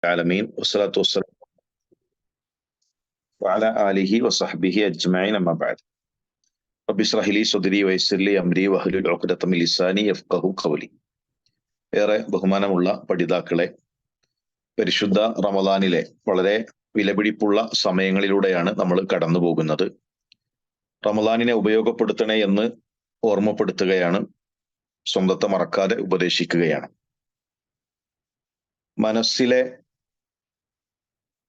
العالمين والصلاة والسلام وعلى آله وصحبه أجمعين أما بعد رب اشرح لي صدري ويسر لي أمري واحلل عقدة من لساني يفقهوا قولي. ഏറെ ബഹുമാനമുള്ള പഠിതാക്കളെ, പരിശുദ്ധ റമദാനിലെ വളരെ വിലപിടിപ്പുള്ള സമയങ്ങളിലൂടെയാണ് നമ്മൾ കടന്നു പോകുന്നത്. റമദാനിനെ ഉപയോഗപ്പെടുത്തണേ എന്ന് ഓർമ്മപ്പെടുത്തുകയാണ്, സ്വന്തത്തെ മറക്കാതെ ഉപദേശിക്കുകയാണ്. മനസ്സിലെ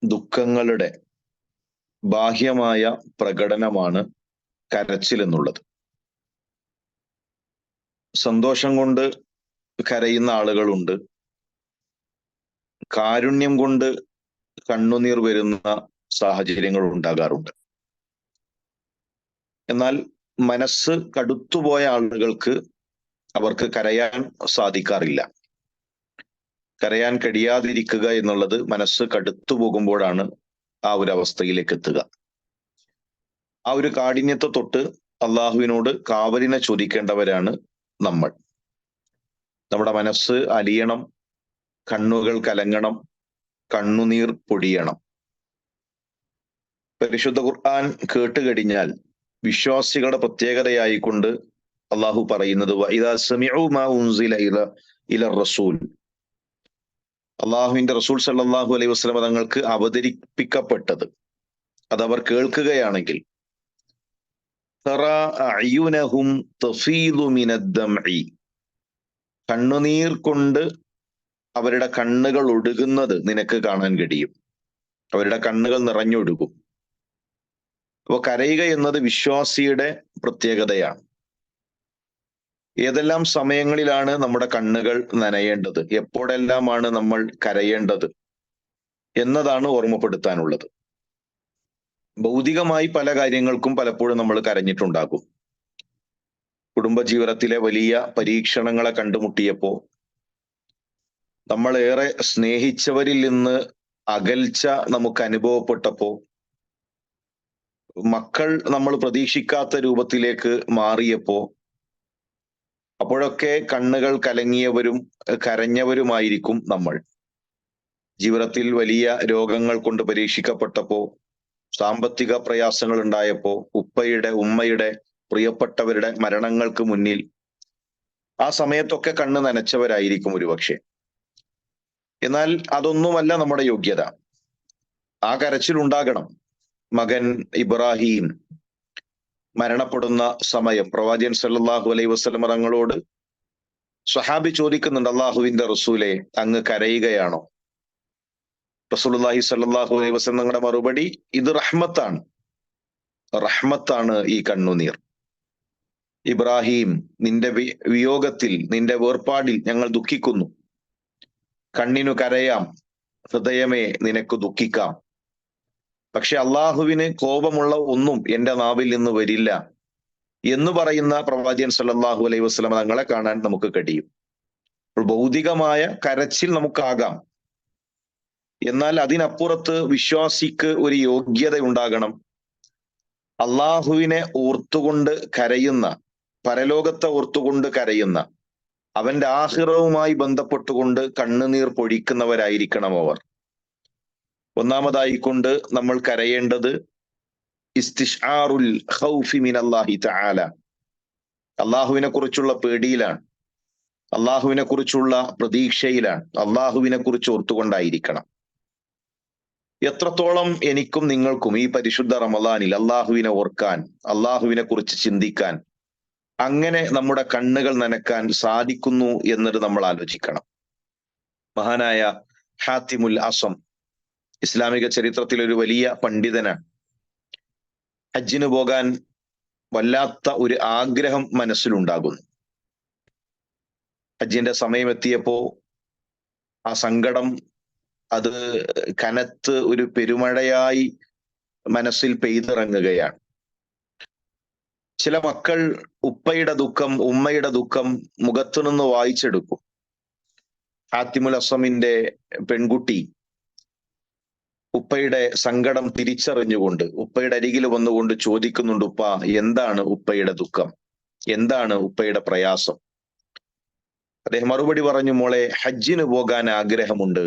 ദുഃഖങ്ങളുടെ ബാഹ്യമായ പ്രകടനമാണ് കരച്ചിൽ എന്നുള്ളത്. സന്തോഷം കൊണ്ട് കരയുന്ന ആളുകളുണ്ട്, കാരുണ്യം കൊണ്ട് കണ്ണുനീർ വരുന്ന സാഹചര്യങ്ങൾ ഉണ്ടാകാറുണ്ട്. എന്നാൽ മനസ്സ് കടുത്തുപോയ ആളുകൾക്ക് അവർക്ക് കരയാൻ സാധിക്കാറില്ല. കരയാൻ കഴിയാതിരിക്കുക എന്നുള്ളത് മനസ്സ് കടുത്തു പോകുമ്പോഴാണ് ആ ഒരു അവസ്ഥയിലേക്ക് എത്തുക. ആ ഒരു കാഠിന്യത്തെ തൊട്ട് അള്ളാഹുവിനോട് കാവലിനെ ചോദിക്കേണ്ടവരാണ് നമ്മൾ. നമ്മുടെ മനസ്സ് അലിയണം, കണ്ണുകൾ കലങ്ങണം, കണ്ണുനീർ പൊടിയണം. പരിശുദ്ധ ഖുർആൻ കേട്ടുകഴിഞ്ഞാൽ വിശ്വാസികളുടെ പ്രത്യേകതയായിക്കൊണ്ട് അള്ളാഹു പറയുന്നത് വഇദാ സമിഉ മാ ഉൻസില ഇല റസൂൽ, അള്ളാഹുവിന്റെ റസൂൽ സല്ലല്ലാഹു അലൈഹി വസല്ലം തങ്ങൾക്ക് അവതരിപ്പിക്കപ്പെട്ടത് അതവർ കേൾക്കുകയാണെങ്കിൽ തറാ അഅ്യുനഹും തഫീദു മിനദ്ദംഇ, കണ്ണുനീർ കൊണ്ട് അവരുടെ കണ്ണുകൾ ഒഴുകുന്നത് നിനക്ക് കാണാൻ കഴിയും. അവരുടെ കണ്ണുകൾ നിറഞ്ഞൊഴുകും. അപ്പോൾ കരയുക എന്നത് വിശ്വാസിയുടെ പ്രത്യേകതയാണ്. ഏതെല്ലാം സമയങ്ങളിലാണ് നമ്മുടെ കണ്ണുകൾ നനയേണ്ടത്, എപ്പോഴെല്ലാമാണ് നമ്മൾ കരയേണ്ടത് എന്നതാണ് ഓർമ്മപ്പെടുത്താനുള്ളത്. ഭൗതികമായി പല കാര്യങ്ങൾക്കും പലപ്പോഴും നമ്മൾ കരഞ്ഞിട്ടുണ്ടാകും. കുടുംബജീവിതത്തിലെ വലിയ പരീക്ഷണങ്ങളെ കണ്ടുമുട്ടിയപ്പോ, നമ്മൾ ഏറെ സ്നേഹിച്ചവരിൽ നിന്ന് അകൽച്ച നമുക്ക് അനുഭവപ്പെട്ടപ്പോ, മക്കൾ നമ്മൾ പ്രതീക്ഷിക്കാത്ത രൂപത്തിലേക്ക് മാറിയപ്പോ, അപ്പോഴൊക്കെ കണ്ണുകൾ കലങ്ങിയവരും കരഞ്ഞവരുമായിരിക്കും നമ്മൾ. ജീവിതത്തിൽ വലിയ രോഗങ്ങൾ കൊണ്ട് പരീക്ഷിക്കപ്പെട്ടപ്പോ, സാമ്പത്തിക പ്രയാസങ്ങൾ ഉണ്ടായപ്പോ, ഉമ്മയുടെ പ്രിയപ്പെട്ടവരുടെ മരണങ്ങൾക്ക് മുന്നിൽ ആ സമയത്തൊക്കെ കണ്ണ് നനച്ചവരായിരിക്കും ഒരുപക്ഷെ. എന്നാൽ അതൊന്നുമല്ല നമ്മുടെ യോഗ്യത. ആ കരച്ചിലുണ്ടാകണം. മകൻ ഇബ്രാഹിം മരണപ്പെടുന്ന സമയം പ്രവാചകൻ സല്ലല്ലാഹു അലൈഹി വസല്ലം തങ്ങളോട് സ്വഹാബി ചോദിക്കുന്നുണ്ട്, അള്ളാഹുവിന്റെ റസൂലെ, അങ്ങ് കരയുകയാണോ? റസൂലുള്ളാഹി സ്വല്ലല്ലാഹു അലൈഹി വസല്ലം തങ്ങളുടെ മറുപടി, ഇത് റഹ്മത്താണ്, റഹ്മത്താണ് ഈ കണ്ണുനീർ. ഇബ്രാഹിം, നിന്റെ വിയോഗത്തിൽ, നിന്റെ വേർപാടിൽ ഞങ്ങൾ ദുഃഖിക്കുന്നു. കണ്ണിനു കരയാം, ഹൃദയമേ നിനക്ക് ദുഃഖിക്കാം. പക്ഷെ അള്ളാഹുവിന് കോപമുള്ള ഒന്നും എന്റെ നാവിൽ നിന്ന് വരില്ല എന്ന് പറയുന്ന പ്രവാചകൻ സല്ലല്ലാഹു അലൈഹി വസല്ലം തങ്ങളെ കാണാൻ നമുക്ക് കഴിയും. ഭൗതികമായ കരച്ചിൽ നമുക്കാകാം, എന്നാൽ അതിനപ്പുറത്ത് വിശ്വാസിക്ക് ഒരു യോഗ്യത ഉണ്ടാകണം. അള്ളാഹുവിനെ ഓർത്തുകൊണ്ട് കരയുന്ന, പരലോകത്തെ ഓർത്തുകൊണ്ട് കരയുന്ന, അവന്റെ ആഖിറവുമായി ബന്ധപ്പെട്ടുകൊണ്ട് കണ്ണുനീർ പൊഴിക്കുന്നവരായിരിക്കണം അവർ. ഒന്നാമതായിക്കൊണ്ട് നമ്മൾ കരയേണ്ടത് ഇസ്തിശ്ആറുൽ ഖൗഫി മിനല്ലാഹി തആല, അള്ളാഹുവിനെ കുറിച്ചുള്ള പേടിയിലാണ്, അള്ളാഹുവിനെ കുറിച്ചുള്ള പ്രതീക്ഷയിലാണ്, അള്ളാഹുവിനെ കുറിച്ച് ഓർത്തുകൊണ്ടായിരിക്കണം. എത്രത്തോളം എനിക്കും നിങ്ങൾക്കും ഈ പരിശുദ്ധ റമദാനിൽ അള്ളാഹുവിനെ ഓർക്കാൻ, അള്ളാഹുവിനെ കുറിച്ച് ചിന്തിക്കാൻ, അങ്ങനെ നമ്മുടെ കണ്ണുകൾ നനക്കാൻ സാധിക്കുന്നു എന്നത് നമ്മൾ ആലോചിക്കണം. മഹാനായ ഹാത്തിമുൽ അസം, ഇസ്ലാമിക ചരിത്രത്തിൽ ഒരു വലിയ പണ്ഡിതനാണ്. ഹജ്ജിന് പോകാൻ വല്ലാത്ത ഒരു ആഗ്രഹം മനസ്സിലുണ്ടാകുന്നു. ഹജ്ജിന്റെ സമയം എത്തിയപ്പോ ആ സങ്കടം അത് കനത്ത് ഒരു പെരുമഴയായി മനസ്സിൽ പെയ്തിറങ്ങുകയാണ്. ചില മക്കൾ ഉപ്പയുടെ ദുഃഖം, ഉമ്മയുടെ ദുഃഖം മുഖത്തു നിന്ന് വായിച്ചെടുക്കും. ഹാത്തിമുൽ അസമിന്റെ പെൺകുട്ടി ഉപ്പയുടെ സങ്കടം തിരിച്ചറിഞ്ഞുകൊണ്ട് ഉപ്പയുടെ അരികിൽ വന്നുകൊണ്ട് ചോദിക്കുന്നുണ്ട്, ഉപ്പ, എന്താണ് ഉപ്പയുടെ ദുഃഖം, എന്താണ് ഉപ്പയുടെ പ്രയാസം? അദ്ദേഹം മറുപടി പറഞ്ഞു, മോളെ, ഹജ്ജിന് പോകാൻ ആഗ്രഹമുണ്ട്,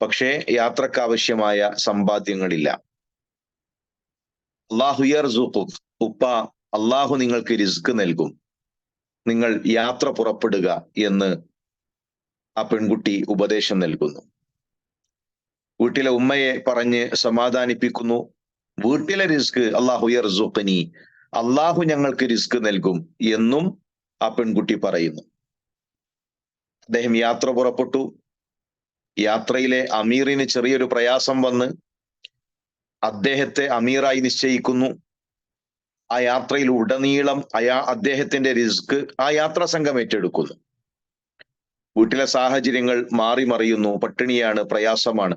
പക്ഷേ യാത്രക്ക് ആവശ്യമായ സമ്പാദ്യങ്ങളില്ല. അല്ലാഹു യർസുഖുക്, ഉപ്പ, അള്ളാഹു നിങ്ങൾക്ക് റിസ്ക് നൽകും, നിങ്ങൾ യാത്ര പുറപ്പെടുക എന്ന് ആ പെൺകുട്ടി ഉപദേശം നൽകുന്നു. വീട്ടിലെ ഉമ്മയെ പറഞ്ഞ് സമാധാനിപ്പിക്കുന്നു. വീട്ടിലെ റിസ്ക് അല്ലാഹു യർസുഖനി, അള്ളാഹു ഞങ്ങൾക്ക് റിസ്ക് നൽകും എന്നും ആ പെൺകുട്ടി പറയുന്നു. അദ്ദേഹം യാത്ര പുറപ്പെട്ടു. യാത്രയിലെ അമീറിന് ചെറിയൊരു പ്രയാസം വന്ന് അദ്ദേഹത്തെ അമീറായി നിശ്ചയിക്കുന്നു. ആ യാത്രയിൽ ഉടനീളം അദ്ദേഹത്തിന്റെ റിസ്ക് ആ യാത്രാ സംഘം ഏറ്റെടുക്കുന്നു. വീട്ടിലെ സാഹചര്യങ്ങൾ മാറി മറിയുന്നു. പട്ടിണിയാണ്, പ്രയാസമാണ്.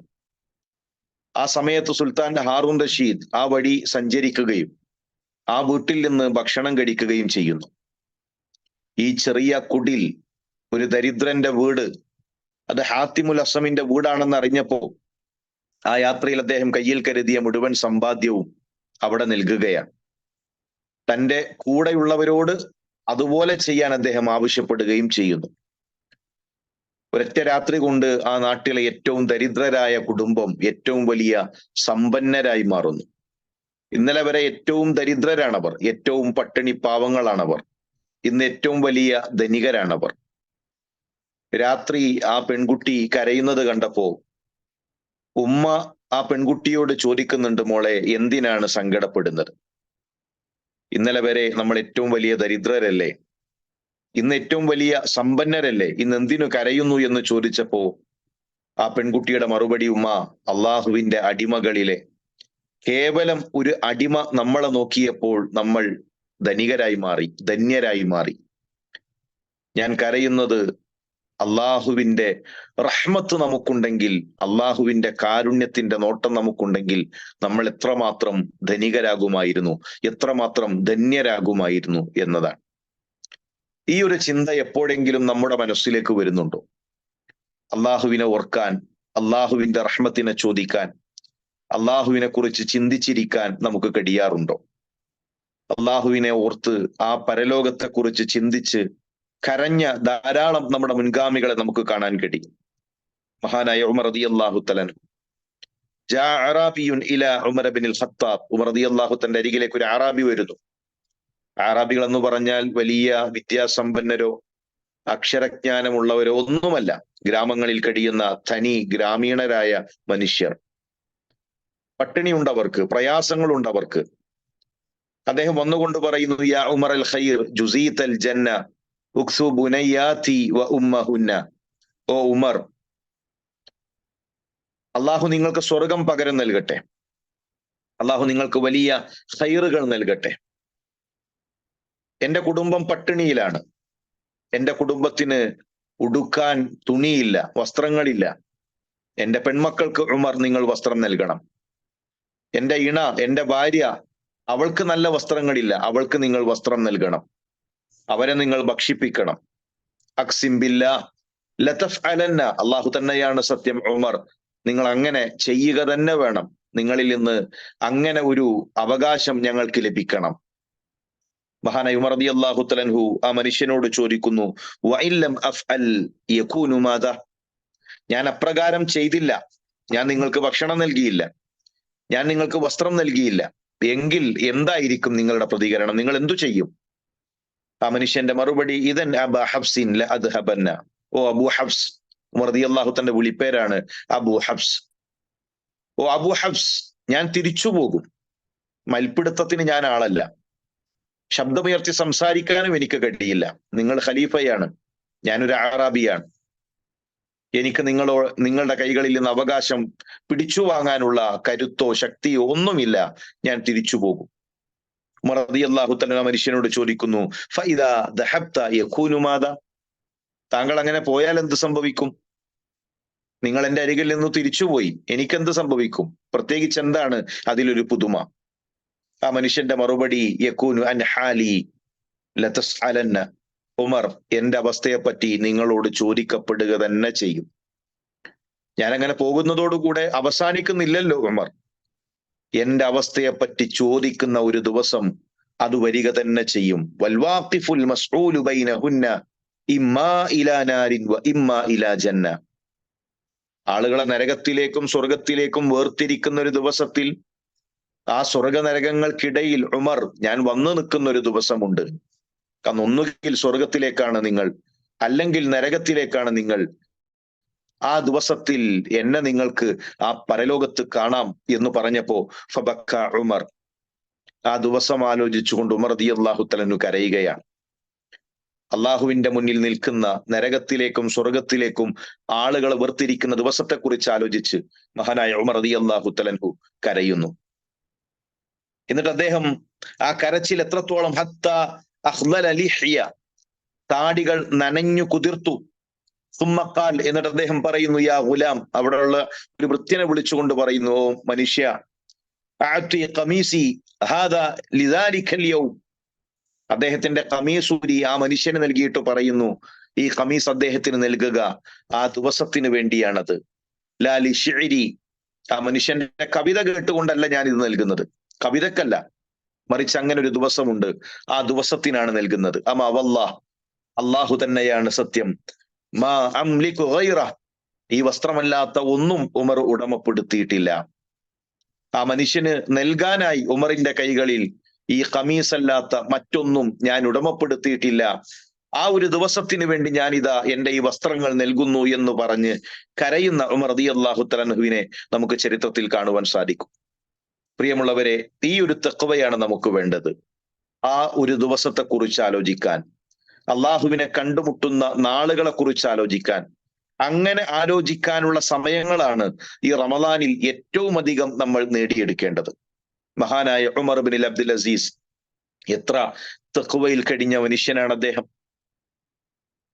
ആ സമയത്ത് സുൽത്താൻ ഹാറൂൺ റഷീദ് ആ വഴി സഞ്ചരിക്കുകയും ആ വീട്ടിൽ നിന്ന് ഭക്ഷണം കഴിക്കുകയും ചെയ്യുന്നു. ഈ ചെറിയ കുടിൽ, ഒരു ദരിദ്രന്റെ വീട്, അത് ഹാത്തിമുൽ അസമിന്റെ വീടാണെന്ന് അറിഞ്ഞപ്പോ ആ യാത്രയിൽ അദ്ദേഹം കയ്യിൽ കരുതിയ മുഴുവൻ സമ്പാദ്യവും അവിടെ നൽകുകയാണ്. തൻ്റെ കൂടെയുള്ളവരോട് അതുപോലെ ചെയ്യാൻ അദ്ദേഹം ആവശ്യപ്പെടുകയും ചെയ്യുന്നു. ഒരൊറ്റ രാത്രി കൊണ്ട് ആ നാട്ടിലെ ഏറ്റവും ദരിദ്രരായ കുടുംബം ഏറ്റവും വലിയ സമ്പന്നരായി മാറുന്നു. ഇന്നലെ വരെ ഏറ്റവും ദരിദ്രരാണവർ, ഏറ്റവും പട്ടിണി പാവങ്ങളാണവർ. ഇന്ന് ഏറ്റവും വലിയ ധനികരാണവർ. രാത്രി ആ പെൺകുട്ടി കരയുന്നത് കണ്ടപ്പോ ഉമ്മ ആ പെൺകുട്ടിയോട് ചോദിക്കുന്നുണ്ട്, മോളെ എന്തിനാണ് സങ്കടപ്പെടുന്നത്? ഇന്നലെ വരെ നമ്മൾ ഏറ്റവും വലിയ ദരിദ്രരല്ലേ, ഇന്ന് ഏറ്റവും വലിയ സമ്പന്നരല്ലേ, ഇന്ന് എന്തിനു കരയുന്നു എന്ന് ചോദിച്ചപ്പോ ആ പെൺകുട്ടിയുടെ മറുപടി, ഉമ്മ, അള്ളാഹുവിന്റെ അടിമകളിലെ കേവലം ഒരു അടിമ നമ്മളെ നോക്കിയപ്പോൾ നമ്മൾ ധനികരായി മാറി, ധന്യരായി മാറി. ഞാൻ കരയുന്നത് അള്ളാഹുവിന്റെ റഹ്മത്ത് നമുക്കുണ്ടെങ്കിൽ, അള്ളാഹുവിന്റെ കാരുണ്യത്തിന്റെ നോട്ടം നമുക്കുണ്ടെങ്കിൽ നമ്മൾ എത്രമാത്രം ധനികരാകുമായിരുന്നു, എത്രമാത്രം ധന്യരാകുമായിരുന്നു എന്നതാണ്. ഈ ഒരു ചിന്ത എപ്പോഴെങ്കിലും നമ്മുടെ മനസ്സിലേക്ക് വരുന്നുണ്ടോ? അള്ളാഹുവിനെ ഓർക്കാൻ, അള്ളാഹുവിന്റെ റഹ്മത്തിനെ ചോദിക്കാൻ, അള്ളാഹുവിനെ കുറിച്ച് ചിന്തിച്ചിരിക്കാൻ നമുക്ക് കഴിയാറുണ്ടോ? അള്ളാഹുവിനെ ഓർത്ത് ആ പരലോകത്തെ കുറിച്ച് ചിന്തിച്ച് കരഞ്ഞ ധാരാളം നമ്മുടെ മുൻഗാമികളെ നമുക്ക് കാണാൻ കഴിയും. മഹാനായ ഉമർ റളിയല്ലാഹു തആല അൻഹു, ജാ അറാബിയുൻ ഇലാ ഉമർ ഇബ്നുൽ ഖത്താബ്, ഉമർ റളിയല്ലാഹു തആലയുടെ അരികിലേക്ക് ഒരു അറാബി വരുന്നു. അറാബികൾ എന്ന് പറഞ്ഞാൽ വലിയ വിദ്യാസമ്പന്നരോ അക്ഷരജ്ഞാനമുള്ളവരോ ഒന്നുമല്ല, ഗ്രാമങ്ങളിൽ കഴിയുന്ന തനി ഗ്രാമീണരായ മനുഷ്യർ. പട്ടിണിയുണ്ടവർക്ക്, പ്രയാസങ്ങളുണ്ടവർക്ക്. അദ്ദേഹം വന്നുകൊണ്ട് പറയുന്നു, യാ ഉമർ അൽ ഖൈർ ജുസീതൽ ജന്ന ഉക്സു ബുനയ്യാതി വ ഉമ്മഹുന്ന. ഓ ഉമർ, അള്ളാഹു നിങ്ങൾക്ക് സ്വർഗം പകരം നൽകട്ടെ, അള്ളാഹു നിങ്ങൾക്ക് വലിയ ഖൈറുകൾ നൽകട്ടെ. എന്റെ കുടുംബം പട്ടിണിയിലാണ്, എന്റെ കുടുംബത്തിന് ഉടുക്കാൻ തുണിയില്ല, വസ്ത്രങ്ങളില്ല. എന്റെ പെൺമക്കൾക്ക് ഉമർ നിങ്ങൾ വസ്ത്രം നൽകണം. എന്റെ ഇണ, എന്റെ ഭാര്യ, അവൾക്ക് നല്ല വസ്ത്രങ്ങളില്ല, അവൾക്ക് നിങ്ങൾ വസ്ത്രം നൽകണം, അവരെ നിങ്ങൾ ഭക്ഷിപ്പിക്കണം. അക്സിം ബില്ലാഹ് ലതഫ്അലന്ന, അള്ളാഹു തന്നെയാണ് സത്യം, ഉമർ നിങ്ങൾ അങ്ങനെ ചെയ്യുക തന്നെ വേണം, നിങ്ങളിൽ നിന്ന് അങ്ങനെ ഒരു അവകാശം ഞങ്ങൾക്ക് ലഭിക്കണം. മഹാനായ ഉമർ റളിയല്ലാഹു തആല അൻഹു ആ മനുഷ്യനോട് ചോദിക്കുന്നു, വഇല്ലം അഫ്അൽ യകൂനു മാദാ, ഞാൻ അപ്രകാരം ചെയ്തില്ല, ഞാൻ നിങ്ങൾക്ക് ഭക്ഷണം നൽകിയില്ല, ഞാൻ നിങ്ങൾക്ക് വസ്ത്രം നൽകിയില്ല എങ്കിൽ എന്തായിരിക്കും നിങ്ങളുടെ പ്രതികരണം? നിങ്ങൾ എന്തു ചെയ്യും? ആ മനുഷ്യന്റെ മറുപടി, ഇദൻ അബാ ഹഫ്സിൻ ലഅദ്ഹബന്ന. ഓ അബൂ ഹഫ്സ്, ഉമർ റളിയല്ലാഹു തആലയുടെ വിളിപ്പേരാണ് അബൂ ഹഫ്സ്. ഓ അബൂ ഹഫ്സ്, ഞാൻ തിരിച്ചു പോകും. മൽപ്പിടുത്തത്തിന് ഞാൻ ആളല്ല, ശബ്ദമുയർത്തി സംസാരിക്കാനും എനിക്ക് കഴിയില്ല. നിങ്ങൾ ഖലീഫയാണ്, ഞാനൊരു അറാബിയാണ്. എനിക്ക് നിങ്ങളുടെ കൈകളിൽ നിന്ന് അവകാശം പിടിച്ചു വാങ്ങാനുള്ള കരുത്തോ ശക്തിയോ ഒന്നുമില്ല, ഞാൻ തിരിച്ചു പോകും. ഉമർ റളിയല്ലാഹു തആല മനുഷ്യനോട് ചോദിക്കുന്നു, ഫഇദാ ദഹബ്ത യകൂനു മാദാ, താങ്കൾ അങ്ങനെ പോയാൽ എന്ത് സംഭവിക്കും? നിങ്ങൾ എന്റെ അരികിൽ നിന്ന് തിരിച്ചുപോയി, എനിക്കെന്ത് സംഭവിക്കും? പ്രത്യേകിച്ച് എന്താണ് അതിലൊരു പുതുമ? ആ മനുഷ്യന്റെ മറുപടി, യകൂനു അൻ ഹാലി ലതസ്അലന്ന. ഉമർ, എന്റെ അവസ്ഥയെപ്പറ്റി നിങ്ങളോട് ചോദിക്കപ്പെടുക തന്നെ ചെയ്യും. ഞാൻ അങ്ങനെ പോകുന്നതോടുകൂടെ അവസാനിക്കുന്നില്ലല്ലോ ഉമർ, എന്റെ അവസ്ഥയെപ്പറ്റി ചോദിക്കുന്ന ഒരു ദിവസം അത് വരിക തന്നെ ചെയ്യും. വൽവാഖിഫുൽ മസ്ഊലു ബൈനഹുന്ന ഇമ്മാ ഇലാ നാരിൻ വ ഇമ്മാ ഇലാ ജന്ന. ആളുകളെ നരകത്തിലേക്കും സ്വർഗത്തിലേക്കും വേർതിരിക്കുന്ന ഒരു ദിവസത്തിൽ ആ സ്വർഗ നരകങ്ങൾക്കിടയിൽ ഉമർ, ഞാൻ വന്നു നിൽക്കുന്ന ഒരു ദിവസമുണ്ട്. കാരണം ഒന്നുകിൽ സ്വർഗത്തിലേക്കാണ് നിങ്ങൾ, അല്ലെങ്കിൽ നരകത്തിലേക്കാണ് നിങ്ങൾ. ആ ദിവസത്തിൽ എന്നെ നിങ്ങൾക്ക് ആ പരലോകത്ത് കാണാം എന്ന് പറഞ്ഞപ്പോ ഫബക്ക ഉമർ, ആ ദിവസം ആലോചിച്ചുകൊണ്ട് ഉമർ റളിയല്ലാഹു തആല അൻഹു കരയുകയാണ്. അള്ളാഹുവിന്റെ മുന്നിൽ നിൽക്കുന്ന നരകത്തിലേക്കും സ്വർഗത്തിലേക്കും ആളുകളെ വേർതിരിക്കുന്ന ദിവസത്തെക്കുറിച്ച് ആലോചിച്ച് മഹാനായ ഉമർ റളിയല്ലാഹു തആല അൻഹു കരയുന്നു. എന്നിട്ട് അദ്ദേഹം ആ കരച്ചിൽ എത്രത്തോളം, ഹത്ത അഖ്ലല ലിഹ്യ, താടികൾ നനഞ്ഞു കുതിർത്തു. സുമ്മഖാൽ, എന്നിട്ട് അദ്ദേഹം പറയുന്നു, യാ ഗുലാം, അവിടെയുള്ള ഒരു വൃത്യനെ വിളിച്ചുകൊണ്ട് പറയുന്നു, ഓ മനുഷ്യ, അഅതി ഖമീസി ഹാദാ ലിദാലിക അൽയൗം, അദ്ദേഹത്തിന്റെ ഖമീസൂരി ആ മനുഷ്യന് നൽകിയിട്ട് പറയുന്നു, ഈ ഖമീസ് അദ്ദേഹത്തിന് നൽകുക ആ ദിവസത്തിന് വേണ്ടിയാണത്. ലാ ലിശ്ഇരി, ആ മനുഷ്യന്റെ കവിത കേട്ടുകൊണ്ടല്ല ഞാൻ ഇത് നൽകുന്നത്, കവിതക്കല്ല, മറിച്ച് അങ്ങനെ ഒരു ദിവസമുണ്ട്, ആ ദിവസത്തിനാണ് നൽകുന്നത്. അമാ വല്ലാഹ്, അള്ളാഹു തന്നെയാണ് സത്യം, മാ അംലികു ഗൈറ, ഈ വസ്ത്രമല്ലാത്ത ഒന്നും ഉമർ ഉടമപ്പെടുത്തിയിട്ടില്ല. ആ മനുഷ്യന് നൽകാനായി ഉമറിന്റെ കൈകളിൽ ഈ ഖമീസ് അല്ലാത്ത മറ്റൊന്നും ഞാൻ ഉടമപ്പെടുത്തിയിട്ടില്ല. ആ ഒരു ദിവസത്തിന് വേണ്ടി ഞാനിതാ എന്റെ ഈ വസ്ത്രങ്ങൾ നൽകുന്നു എന്ന് പറഞ്ഞ് കരയുന്ന ഉമർ റളിയല്ലാഹു തആല അൻഹുവിനെ നമുക്ക് ചരിത്രത്തിൽ കാണുവാൻ സാധിക്കും. പ്രിയമുള്ളവരെ, ഈ ഒരു തഖ്വയാണ് നമുക്ക് വേണ്ടത്. ആ ഒരു ദിവസത്തെ കുറിച്ച് ആലോചിക്കാൻ, അള്ളാഹുവിനെ കണ്ടുമുട്ടുന്ന നാളുകളെ കുറിച്ച് ആലോചിക്കാൻ, അങ്ങനെ ആലോചിക്കാനുള്ള സമയങ്ങളാണ് ഈ റമദാനിൽ ഏറ്റവും അധികം നമ്മൾ നേടിയെടുക്കേണ്ടത്. മഹാനായ ഉമർ ബിൻ അബ്ദുൽ അസീസ് എത്ര തഖ്വയിൽ കഴിഞ്ഞ മനുഷ്യനാണ് അദ്ദേഹം.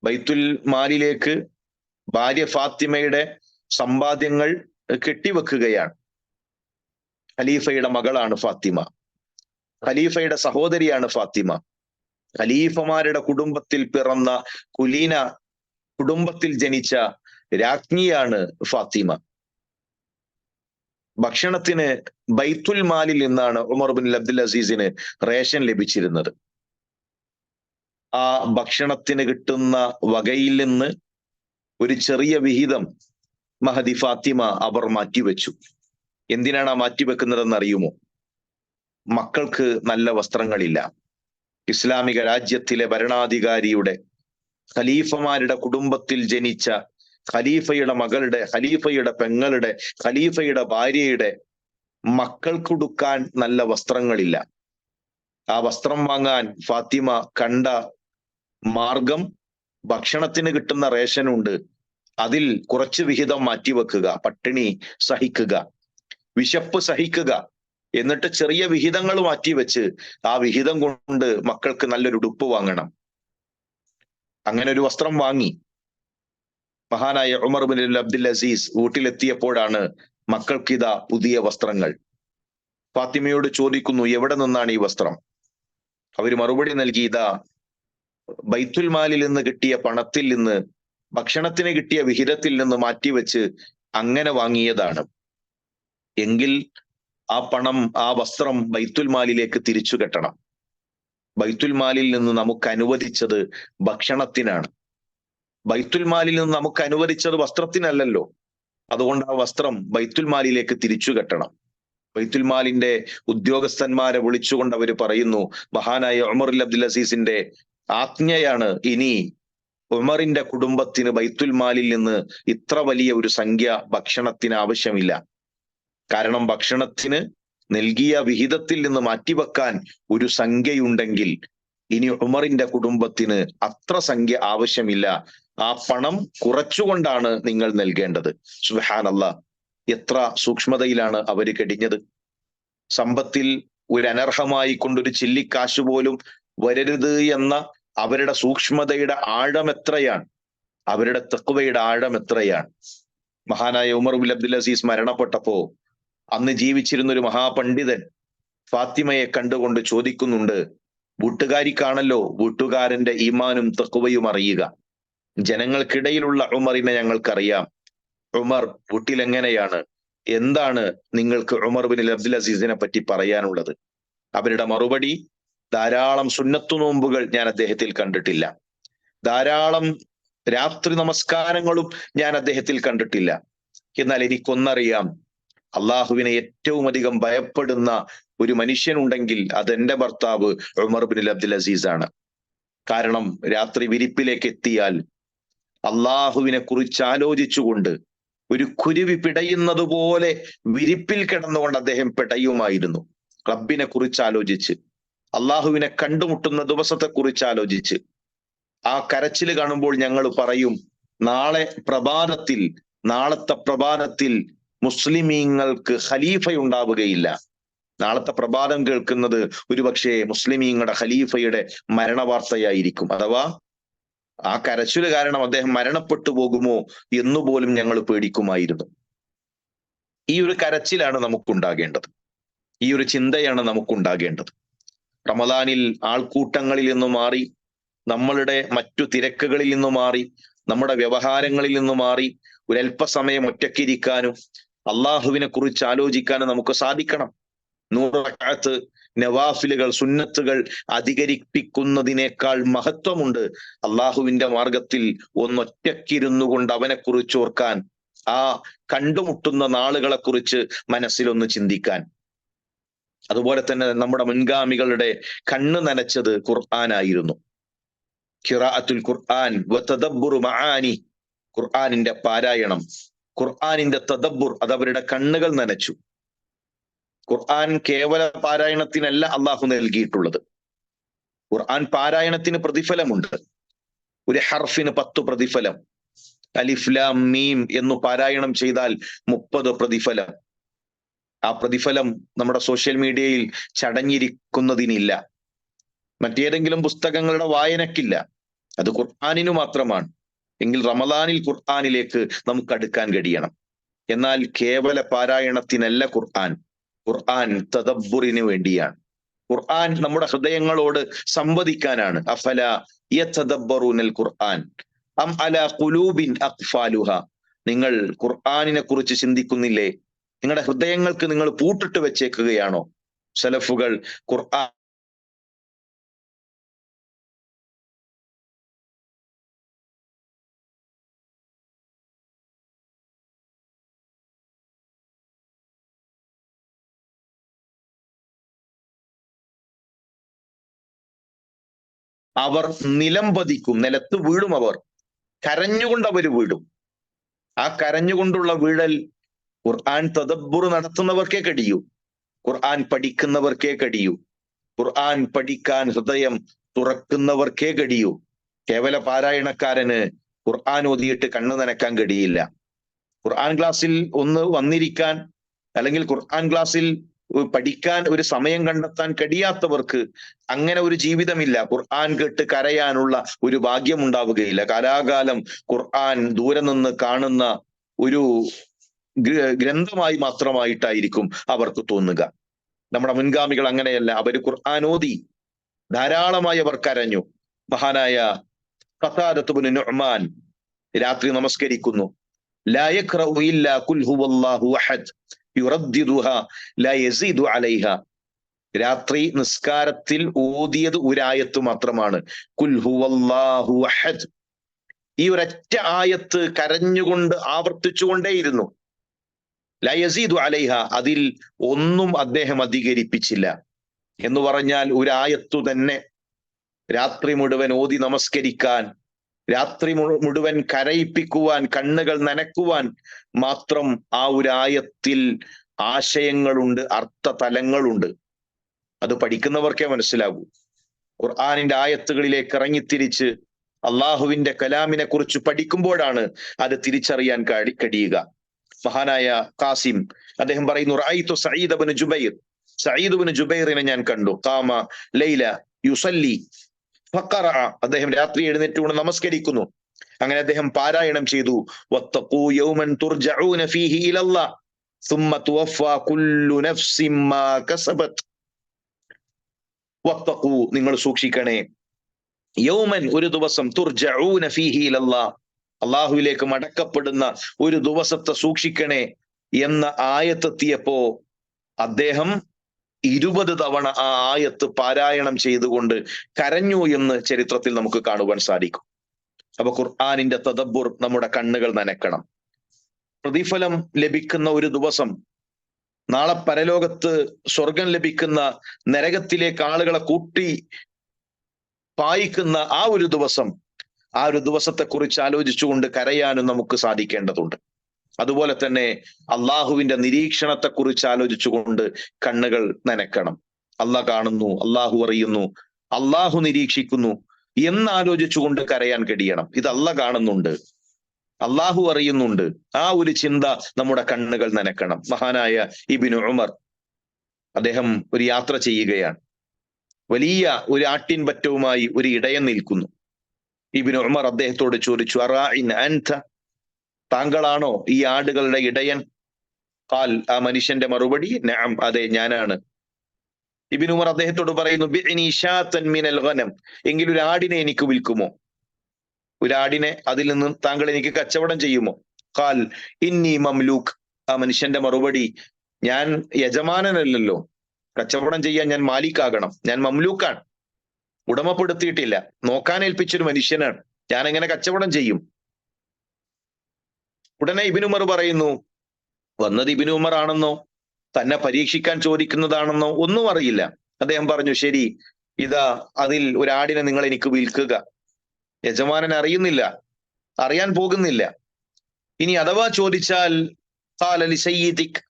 ബൈത്തുൽ മാലിലേക്ക് ഭാര്യ ഫാത്തിമയുടെ സമ്പാദ്യങ്ങൾ കെട്ടിവെക്കുകയാണ്. ഖലീഫയുടെ മകളാണ് ഫാത്തിമ, ഖലീഫയുടെ സഹോദരിയാണ് ഫാത്തിമ. ഖലീഫമാരുടെ കുടുംബത്തിൽ പിറന്ന കുലീന കുടുംബത്തിൽ ജനിച്ച രാജ്ഞിയാണ് ഫാത്തിമ. ഭക്ഷണത്തിന് ബൈത്തുൽ മാലിൽ നിന്നാണ് ഉമർ ബിൻ അബ്ദുൽ അസീസിന് റേഷൻ ലഭിച്ചിരുന്നത്. ആ ഭക്ഷണത്തിന് കിട്ടുന്ന വകയിൽ നിന്ന് ഒരു ചെറിയ വിഹിതം മഹദി ഫാത്തിമ അവർ മാറ്റിവെച്ചു. എന്തിനാണ് ആ മാറ്റിവെക്കുന്നതെന്ന് അറിയുമോ? മക്കൾക്ക് നല്ല വസ്ത്രങ്ങളില്ല. ഇസ്ലാമിക രാജ്യത്തിലെ ഭരണാധികാരിയുടെ, ഖലീഫമാരുടെ കുടുംബത്തിൽ ജനിച്ച ഖലീഫയുടെ മകളുടെ, ഖലീഫയുടെ പെങ്ങളുടെ, ഖലീഫയുടെ ഭാര്യയുടെ മക്കൾക്കുടുക്കാൻ നല്ല വസ്ത്രങ്ങളില്ല. ആ വസ്ത്രം വാങ്ങാൻ ഫാത്തിമ കണ്ട മാർഗം, ഭക്ഷണത്തിന് കിട്ടുന്ന റേഷനുണ്ട്, അതിൽ കുറച്ച് വിഹിതം മാറ്റിവെക്കുക, പട്ടിണി സഹിക്കുക, വിശപ്പ് സഹിക്കുക, എന്നിട്ട് ചെറിയ വിഹിതങ്ങൾ മാറ്റിവെച്ച് ആ വിഹിതം കൊണ്ട് മക്കൾക്ക് നല്ലൊരു ഉടുപ്പ് വാങ്ങണം. അങ്ങനെ ഒരു വസ്ത്രം വാങ്ങി. മഹാനായ ഉമർ ബിൻ അബ്ദുൽ അസീസ് വീട്ടിലെത്തിയപ്പോഴാണ് മക്കൾക്കിതാ പുതിയ വസ്ത്രങ്ങൾ. ഫാത്തിമയോട് ചോദിക്കുന്നു, എവിടെ നിന്നാണ് ഈ വസ്ത്രം? അവര് മറുപടി നൽകി, ഇതാ ബൈത്തുൽ മാലിൽ നിന്ന് കിട്ടിയ പണത്തിൽ നിന്ന്, ഭക്ഷണത്തിന് കിട്ടിയ വിഹിതത്തിൽ നിന്ന് മാറ്റിവെച്ച് അങ്ങനെ വാങ്ങിയതാണ്. എങ്കിൽ ആ പണം, ആ വസ്ത്രം ബൈത്തുൽ മാലിലേക്ക് തിരിച്ചു കെട്ടണം. ബൈത്തുൽ മാലിൽ നിന്ന് നമുക്ക് അനുവദിച്ചത് ഭക്ഷണത്തിനാണ്. ബൈത്തുൽ മാലിൽ നിന്ന് നമുക്ക് അനുവദിച്ചത് വസ്ത്രത്തിനല്ലല്ലോ. അതുകൊണ്ട് ആ വസ്ത്രം ബൈത്തുൽ മാലിലേക്ക് തിരിച്ചു കെട്ടണം. ബൈത്തുൽ മാലിന്റെ ഉദ്യോഗസ്ഥന്മാരെ വിളിച്ചുകൊണ്ട് അവര് പറയുന്നു, മഹാനായ ഉമർ അബ്ദുൽ അസീസിന്റെ ആജ്ഞയാണ്, ഇനി ഉമറിന്റെ കുടുംബത്തിന് ബൈത്തുൽ മാലിൽ നിന്ന് ഇത്ര വലിയ ഒരു സംഖ്യ ഭക്ഷണത്തിന് ആവശ്യമില്ല. കാരണം ഭക്ഷണത്തിന് നൽകിയ വിഹിതത്തിൽ നിന്ന് മാറ്റിവെക്കാൻ ഒരു സംഖ്യയുണ്ടെങ്കിൽ ഇനി ഉമറിന്റെ കുടുംബത്തിന് അത്ര സംഖ്യ ആവശ്യമില്ല. ആ പണം കുറച്ചുകൊണ്ടാണ് നിങ്ങൾ നൽകേണ്ടത്. സുബ്ഹാനല്ലാഹ്, എത്ര സൂക്ഷ്മതയിലാണ് അവര് കടിഞ്ഞത്. സമ്പത്തിൽ ഒരു അനർഹമായി കൊണ്ടൊരു ചില്ലിക്കാശ് പോലും വരരുത് എന്ന അവരുടെ സൂക്ഷ്മതയുടെ ആഴം എത്രയാണ്, അവരുടെ തഖ്വയുടെ ആഴം എത്രയാണ്. മഹാനായ ഉമർ ബിൻ അബ്ദുൽ അസീസ് മരണപ്പെട്ടപ്പോ അന്ന് ജീവിച്ചിരുന്ന ഒരു മഹാപണ്ഡിതൻ ഫാത്തിമയെ കണ്ടുകൊണ്ട് ചോദിക്കുന്നുണ്ട്, വീട്ടുകാരിക്കാണല്ലോ വീട്ടുകാരന്റെ ഈമാനും തഖ്വയും അറിയുക. ജനങ്ങൾക്കിടയിലുള്ള ഉമറിനെ ഞങ്ങൾക്കറിയാം. ഉമർ വീട്ടിലെങ്ങനെയാണ്? എന്താണ് നിങ്ങൾക്ക് ഉമർ ബിൻ അബ്ദുൽ അസീസിനെ പറ്റി പറയാനുള്ളത്? അവരുടെ മറുപടി, ധാരാളം സുന്നത്തു നോമ്പുകൾ ഞാൻ അദ്ദേഹത്തിൽ കണ്ടിട്ടില്ല, ധാരാളം രാത്രി നമസ്കാരങ്ങളും ഞാൻ അദ്ദേഹത്തിൽ കണ്ടിട്ടില്ല. എന്നാൽ എനിക്കൊന്നറിയാം, അള്ളാഹുവിനെ ഏറ്റവും അധികം ഭയപ്പെടുന്ന ഒരു മനുഷ്യനുണ്ടെങ്കിൽ അതെന്റെ ഭർത്താവ് ഉമർ ബിൻ അബ്ദുൽ അസീസ് ആണ്. കാരണം രാത്രി വിരിപ്പിലേക്ക് എത്തിയാൽ അള്ളാഹുവിനെ കുറിച്ച് ആലോചിച്ചുകൊണ്ട് ഒരു കുരുവി പിടയുന്നത് പോലെ വിരിപ്പിൽ കിടന്നുകൊണ്ട് അദ്ദേഹം പിടയുമായിരുന്നു. റബ്ബിനെ കുറിച്ച് ആലോചിച്ച്, അള്ളാഹുവിനെ കണ്ടുമുട്ടുന്ന ദിവസത്തെ കുറിച്ച് ആലോചിച്ച്. ആ കരച്ചിൽ കാണുമ്പോൾ ഞങ്ങൾ പറയും, നാളത്തെ പ്രഭാതത്തിൽ മുസ്ലിമീങ്ങൾക്ക് ഖലീഫ ഉണ്ടാവുകയില്ല. നാളത്തെ പ്രഭാതം കേൾക്കുന്നത് ഒരുപക്ഷെ മുസ്ലിമീങ്ങളുടെ ഖലീഫയുടെ മരണവാർത്തയായിരിക്കും. അഥവാ ആ കരച്ചില് കാരണം അദ്ദേഹം മരണപ്പെട്ടു പോകുമോ എന്നുപോലും ഞങ്ങൾ പേടിക്കുമായിരുന്നു. ഈ ഒരു കരച്ചിലാണ് നമുക്കുണ്ടാകേണ്ടത്, ഈ ഒരു ചിന്തയാണ് നമുക്കുണ്ടാകേണ്ടത്. റമദാനിൽ ആൾക്കൂട്ടങ്ങളിൽ നിന്ന് മാറി, നമ്മളുടെ മറ്റു തിരക്കുകളിൽ നിന്ന് മാറി, നമ്മുടെ വ്യവഹാരങ്ങളിൽ നിന്ന് മാറി ഒരല്പസമയം ഒറ്റയ്ക്കിരിക്കാനും അള്ളാഹുവിനെ കുറിച്ച് ആലോചിക്കാനും നമുക്ക് സാധിക്കണം. 100 റക്അത്ത് നവാഫിലുകൾ, സുന്നത്തുകൾ അധികരിപ്പിക്കുന്നതിനേക്കാൾ മഹത്വമുണ്ട് അള്ളാഹുവിന്റെ മാർഗത്തിൽ ഒന്നൊറ്റക്കിരുന്നു കൊണ്ട് അവനെ കുറിച്ച് ഓർക്കാൻ, ആ കണ്ടുമുട്ടുന്ന നാളുകളെ കുറിച്ച് മനസ്സിലൊന്ന് ചിന്തിക്കാൻ. അതുപോലെ തന്നെ നമ്മുടെ മുൻഗാമികളുടെ കണ്ണ് നനച്ചത് ഖുർആനായിരുന്നു. ഖിറാഅത്തുൽ ഖുർആൻ വതദബ്ബുറു മആനി, ഖുർആനിന്റെ പാരായണം, ഖുർആനിന്റെ തദബ്ബുർ, അത് അവരുടെ കണ്ണുകൾ നനച്ചു. ഖുർആൻ കേവല പാരായണത്തിനല്ല അള്ളാഹു നൽകിയിട്ടുള്ളത്. ഖുർആൻ പാരായണത്തിന് പ്രതിഫലമുണ്ട്. ഒരു ഹർഫിന് 10 പ്രതിഫലം. അലിഫ് ലാം മീം എന്ന് പാരായണം ചെയ്താൽ 30 പ്രതിഫലം. ആ പ്രതിഫലം നമ്മുടെ സോഷ്യൽ മീഡിയയിൽ ചടഞ്ഞിരിക്കുന്നതിനില്ല, മറ്റേതെങ്കിലും പുസ്തകങ്ങളുടെ വായനക്കില്ല. അത് ഖുർആനിനു മാത്രമാണ്. എങ്കിൽ റമദാനിൽ ഖുർആനിലേക്ക് നമുക്ക് അടുക്കാൻ കഴിയണം. എന്നാൽ കേവല പാരായണത്തിനല്ല ഖുർആൻ. ഖുർആൻ തദബ്ബുറിന് വേണ്ടിയാണ്. ഖുർആൻ നമ്മുടെ ഹൃദയങ്ങളോട് സംവദിക്കാനാണ്. അഫല യതദബ്ബറൂനൽ ഖുർആൻ അം അലാ ഖുലൂബിൻ അഖ്ഫാലുഹ. നിങ്ങൾ ഖുർആനിനെ കുറിച്ച് ചിന്തിക്കുന്നില്ലേ? നിങ്ങളുടെ ഹൃദയങ്ങൾക്ക് നിങ്ങൾ പൂട്ടിട്ട് വെച്ചേക്കുകയാണോ? സലഫുകൾ ഖുർആൻ അവർ നിലംപതിക്കും, നിലത്ത് വീഴും. അവർ കരഞ്ഞുകൊണ്ട് അവർ വീഴും. ആ കരഞ്ഞുകൊണ്ടുള്ള വീഴൽ ഖുർആൻ തദബ്ബുർ നടത്തുന്നവർക്കേ കഴിയൂ, ഖുർആൻ പഠിക്കുന്നവർക്കേ കഴിയൂ, ഖുർആൻ പഠിക്കാൻ ഹൃദയം തുറക്കുന്നവർക്കേ കഴിയൂ. കേവല പാരായണക്കാരന് ഖുർആൻ ഓതിയിട്ട് കണ്ണു നനക്കാൻ കഴിയില്ല. ഖുർആൻ ക്ലാസ്സിൽ ഒന്ന് വന്നിരിക്കാൻ, അല്ലെങ്കിൽ ഖുർആൻ ക്ലാസ്സിൽ പഠിക്കാൻ ഒരു സമയം കണ്ടെത്താൻ കഴിയാത്തവർക്ക് അങ്ങനെ ഒരു ജീവിതമില്ല. ഖുർആൻ കേട്ട് കരയാനുള്ള ഒരു ഭാഗ്യം ഉണ്ടാവുകയില്ല. കാലാകാലം ഖുർആൻ ദൂരെ നിന്ന് കാണുന്ന ഒരു ഗ്രന്ഥമായി മാത്രമായിട്ടായിരിക്കും അവർക്ക് തോന്നുക. നമ്മുടെ മുൻഗാമികൾ അങ്ങനെയല്ല. അവർ ഖുർആൻ ഓതി ധാരാളമായി അവർ കരഞ്ഞു. മഹാനായ ഖതാദത്ത് ഇബ്നു നുഅ്മാൻ രാത്രി നമസ്കരിക്കുന്നു. ലാ യഖറഉ ഇല്ലാ ഖുൽ ഹുവല്ലാഹു അഹദ് യുറദ്ദിദുഹാ ലാ യസീദു അലൈഹാ. രാത്രി നിസ്കാരത്തിൽ ഓതിയത് ഒരായത്ത് മാത്രമാണ്, ഖുൽ ഹുവല്ലാഹു അഹദ്. ഈ ഒരൊറ്റ ആയത്ത് കരഞ്ഞുകൊണ്ട് ആവർത്തിച്ചുകൊണ്ടേയിരുന്നു. ലാ യസീദു അലൈഹ, അതിൽ ഒന്നും അദ്ദേഹം അധികരിപ്പിച്ചില്ല. എന്ന് പറഞ്ഞാൽ ഒരായത്തു തന്നെ രാത്രി മുഴുവൻ ഓതി നമസ്കരിക്കാൻ, രാത്രി മുഴുവൻ കരയിപ്പിക്കുവാൻ, കണ്ണുകൾ നനക്കുവാൻ മാത്രം ആ ഒരായത്തിൽ ആശയങ്ങളുണ്ട്, അർത്ഥതലങ്ങളുണ്ട്. അത് പഠിക്കുന്നവർക്കേ മനസ്സിലാകൂ. ഖുർആനിന്റെ ആയത്തുകളിലേക്ക് ഇറങ്ങിത്തിരിച്ച് അള്ളാഹുവിന്റെ കലാമിനെ കുറിച്ച് പഠിക്കുമ്പോഴാണ് അത് തിരിച്ചറിയാൻ കഴിയുക. മഹാനായ ഖാസിം അദ്ദേഹം പറയുന്നു, റഅയ്തു സഈദ് ഇബ്നു ജുബൈർ, സഈദ് ഇബ്നു ജുബൈറിനെ ഞാൻ കണ്ടു. ഖാമ ലൈല യുസല്ലി ഫഖറഅ, അദ്ദേഹം രാത്രി എഴുന്നേറ്റുകൊണ്ട് നമസ്കരിക്കുന്നു. അങ്ങനെ അദ്ദേഹം പാരായണം ചെയ്തു, വത്തഖൂ യൗമൻ തുർജഊന ഫീഹി ഇലല്ലാഹ് സുമ്മ തുവഫാ കുല്ലു നഫ്സിൻ മാ കസബത്. വത്തഖൂ, നിങ്ങൾ സൂക്ഷിക്കണേ, യൗമൻ, ഒരു ദിവസം, തുർജഊന ഫീഹി ഇലല്ലാഹ്, അള്ളാഹുവിലേക്ക് മടക്കപ്പെടുന്ന ഒരു ദിവസത്തെ സൂക്ഷിക്കണേ എന്ന ആയത്തെത്തിയപ്പോ അദ്ദേഹം 20 തവണ ആ ആയത്ത് പാരായണം ചെയ്തുകൊണ്ട് കരഞ്ഞു എന്ന് ചരിത്രത്തിൽ നമുക്ക് കാണുവാൻ സാധിക്കും. അപ്പൊ ഖുർആനിന്റെ തദബ്ബുർ നമ്മുടെ കണ്ണുകൾ നനക്കണം. പ്രതിഫലം ലഭിക്കുന്ന ഒരു ദിവസം, നാളെ പരലോകത്ത് സ്വർഗം ലഭിക്കുന്ന, നരകത്തിലേക്ക് ആളുകളെ കൂട്ടി പായിക്കുന്ന ആ ഒരു ദിവസം, ആ ഒരു ദിവസത്തെ കുറിച്ച് ആലോചിച്ചുകൊണ്ട് കരയാനും നമുക്ക് സാധിക്കേണ്ടതുണ്ട്. അതുപോലെ തന്നെ അള്ളാഹുവിന്റെ നിരീക്ഷണത്തെ കുറിച്ച് ആലോചിച്ചുകൊണ്ട് കണ്ണുകൾ നനക്കണം. അള്ളാഹ് കാണുന്നു, അള്ളാഹു അറിയുന്നു, അള്ളാഹു നിരീക്ഷിക്കുന്നു എന്നാലോചിച്ചുകൊണ്ട് കരയാൻ കഴിയണം. ഇത് അള്ളാഹ് കാണുന്നുണ്ട്, അള്ളാഹു അറിയുന്നുണ്ട്, ആ ഒരു ചിന്ത നമ്മുടെ കണ്ണുകൾ നനക്കണം. മഹാനായ ഇബ്നു ഉമർ, അദ്ദേഹം ഒരു യാത്ര ചെയ്യുകയാണ്. വലിയ ഒരു ആട്ടിൻ പറ്റവുമായി ഒരു ഇടയൻ നിൽക്കുന്നു. ഇബ്നു ഉമർ അദ്ദേഹത്തോട് ചോദിച്ചു, അറാഇൻ അൻത, താങ്കളാണോ ഈ ആടുകളുടെ ഇടയൻ? ഖാൽ, ആ മനുഷ്യന്റെ മറുപടി, നഅം, അതെ ഞാനാണ്. ഇബ്നു ഉമർ അദ്ദേഹത്തോട് പറയുന്നു, ബിഇനി ഷാതൻ മിനൽ ഗനം, എങ്കിൽ ഒരു ആടിനെ എനിക്ക് വിൽക്കുമോ? ഒരു ആടിനെ, അതിൽ നിന്നും താങ്കൾ എനിക്ക് കച്ചവടം ചെയ്യുമോ? ഖാൽ ഇന്നി മംലൂക്ക്, ആ മനുഷ്യന്റെ മറുപടി, ഞാൻ യജമാനനല്ലല്ലോ, കച്ചവടം ചെയ്യാൻ ഞാൻ മാലിക്കാകണം, ഞാൻ മംലൂക്കാണ്, ഉടമപ്പെടുത്തിയിട്ടില്ല, നോക്കാൻ ഏൽപ്പിച്ചൊരു മനുഷ്യനാണ്, ഞാൻ എങ്ങനെ കച്ചവടം ചെയ്യും? ഉടനെ ഇബ്നു ഉമർ പറയുന്നു, വന്നത് ഇബ്നു ഉമർ ആണെന്നോ തന്നെ പരീക്ഷിക്കാൻ ചോദിക്കുന്നതാണെന്നോ ഒന്നും അറിയില്ല. അദ്ദേഹം പറഞ്ഞു, ശരി, ഇതാ അതിൽ ഒരാടിനെ നിങ്ങൾ എനിക്ക് വിൽക്കുക. യജമാനൻ അറിയുന്നില്ല, അറിയാൻ പോകുന്നില്ല. ഇനി അഥവാ ചോദിച്ചാൽ, ഖാല ലി സയ്യിദിക്,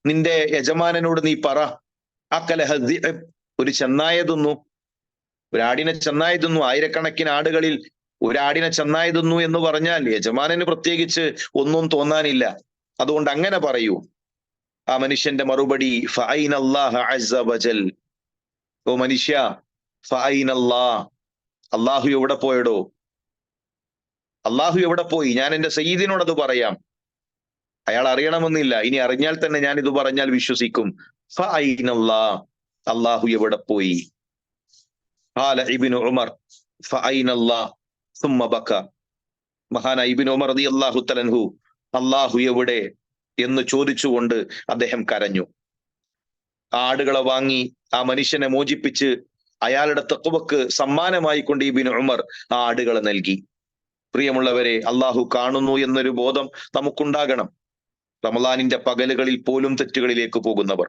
നിന്റെ യജമാനനോട് നീ പറ, അക്കലഹ ദിഅബ്, ഒരു ചെന്നായ തിന്നു, ഒരാടിനെ ചെന്നായ തിന്നു, ആയിരക്കണക്കിന് ആടുകളിൽ ഒരാടിനെ ചെന്നായ തിന്നു എന്ന് പറഞ്ഞാൽ യജമാനന് പ്രത്യേകിച്ച് ഒന്നും തോന്നാനില്ല. അതുകൊണ്ട് അങ്ങനെ പറയൂ. ആ മനുഷ്യന്റെ മറുപടി, ഫഅൈനല്ലാഹ അസ്സ വജൽ, ഓ മനുഷ്യ, ഫഅൈനല്ലാഹ്, അള്ളാഹു എവിടെ പോയടോ? അള്ളാഹു എവിടെ പോയി? ഞാൻ എന്റെ സയ്യിദിനോട് അത് പറയാം, അയാൾ അറിയണമെന്നില്ല, ഇനി അറിഞ്ഞാൽ തന്നെ ഞാൻ ഇത് പറഞ്ഞാൽ വിശ്വസിക്കും. ഫഅൈനല്ലാഹ്, അള്ളാഹു എവിടെ പോയി? ഖാല ഇബ്നു ഉമർ ഫഅൈനല്ലാഹ് സുമ്മ ബക, മഹാനായ ഇബ്നു ഉമർ റളിയല്ലാഹു തആല അൻഹു, അള്ളാഹു എവിടെ എന്ന് ചോദിച്ചുകൊണ്ട് അദ്ദേഹം കരഞ്ഞു. ആടുകളെ വാങ്ങി ആ മനുഷ്യനെ മോചിപ്പിച്ച് അയാളുടെ തഖ്വക്ക് സമ്മാനമായി കൊണ്ട് ഇബ്നു ഉമർ ആ ആടുകളെ നൽകി. പ്രിയമുള്ളവരെ, അള്ളാഹു കാണുന്നു എന്നൊരു ബോധം നമുക്കുണ്ടാകണം. റമളാനിന്റെ പകലുകളിൽ പോലും തെറ്റുകളിലേക്ക് പോകുന്നവർ,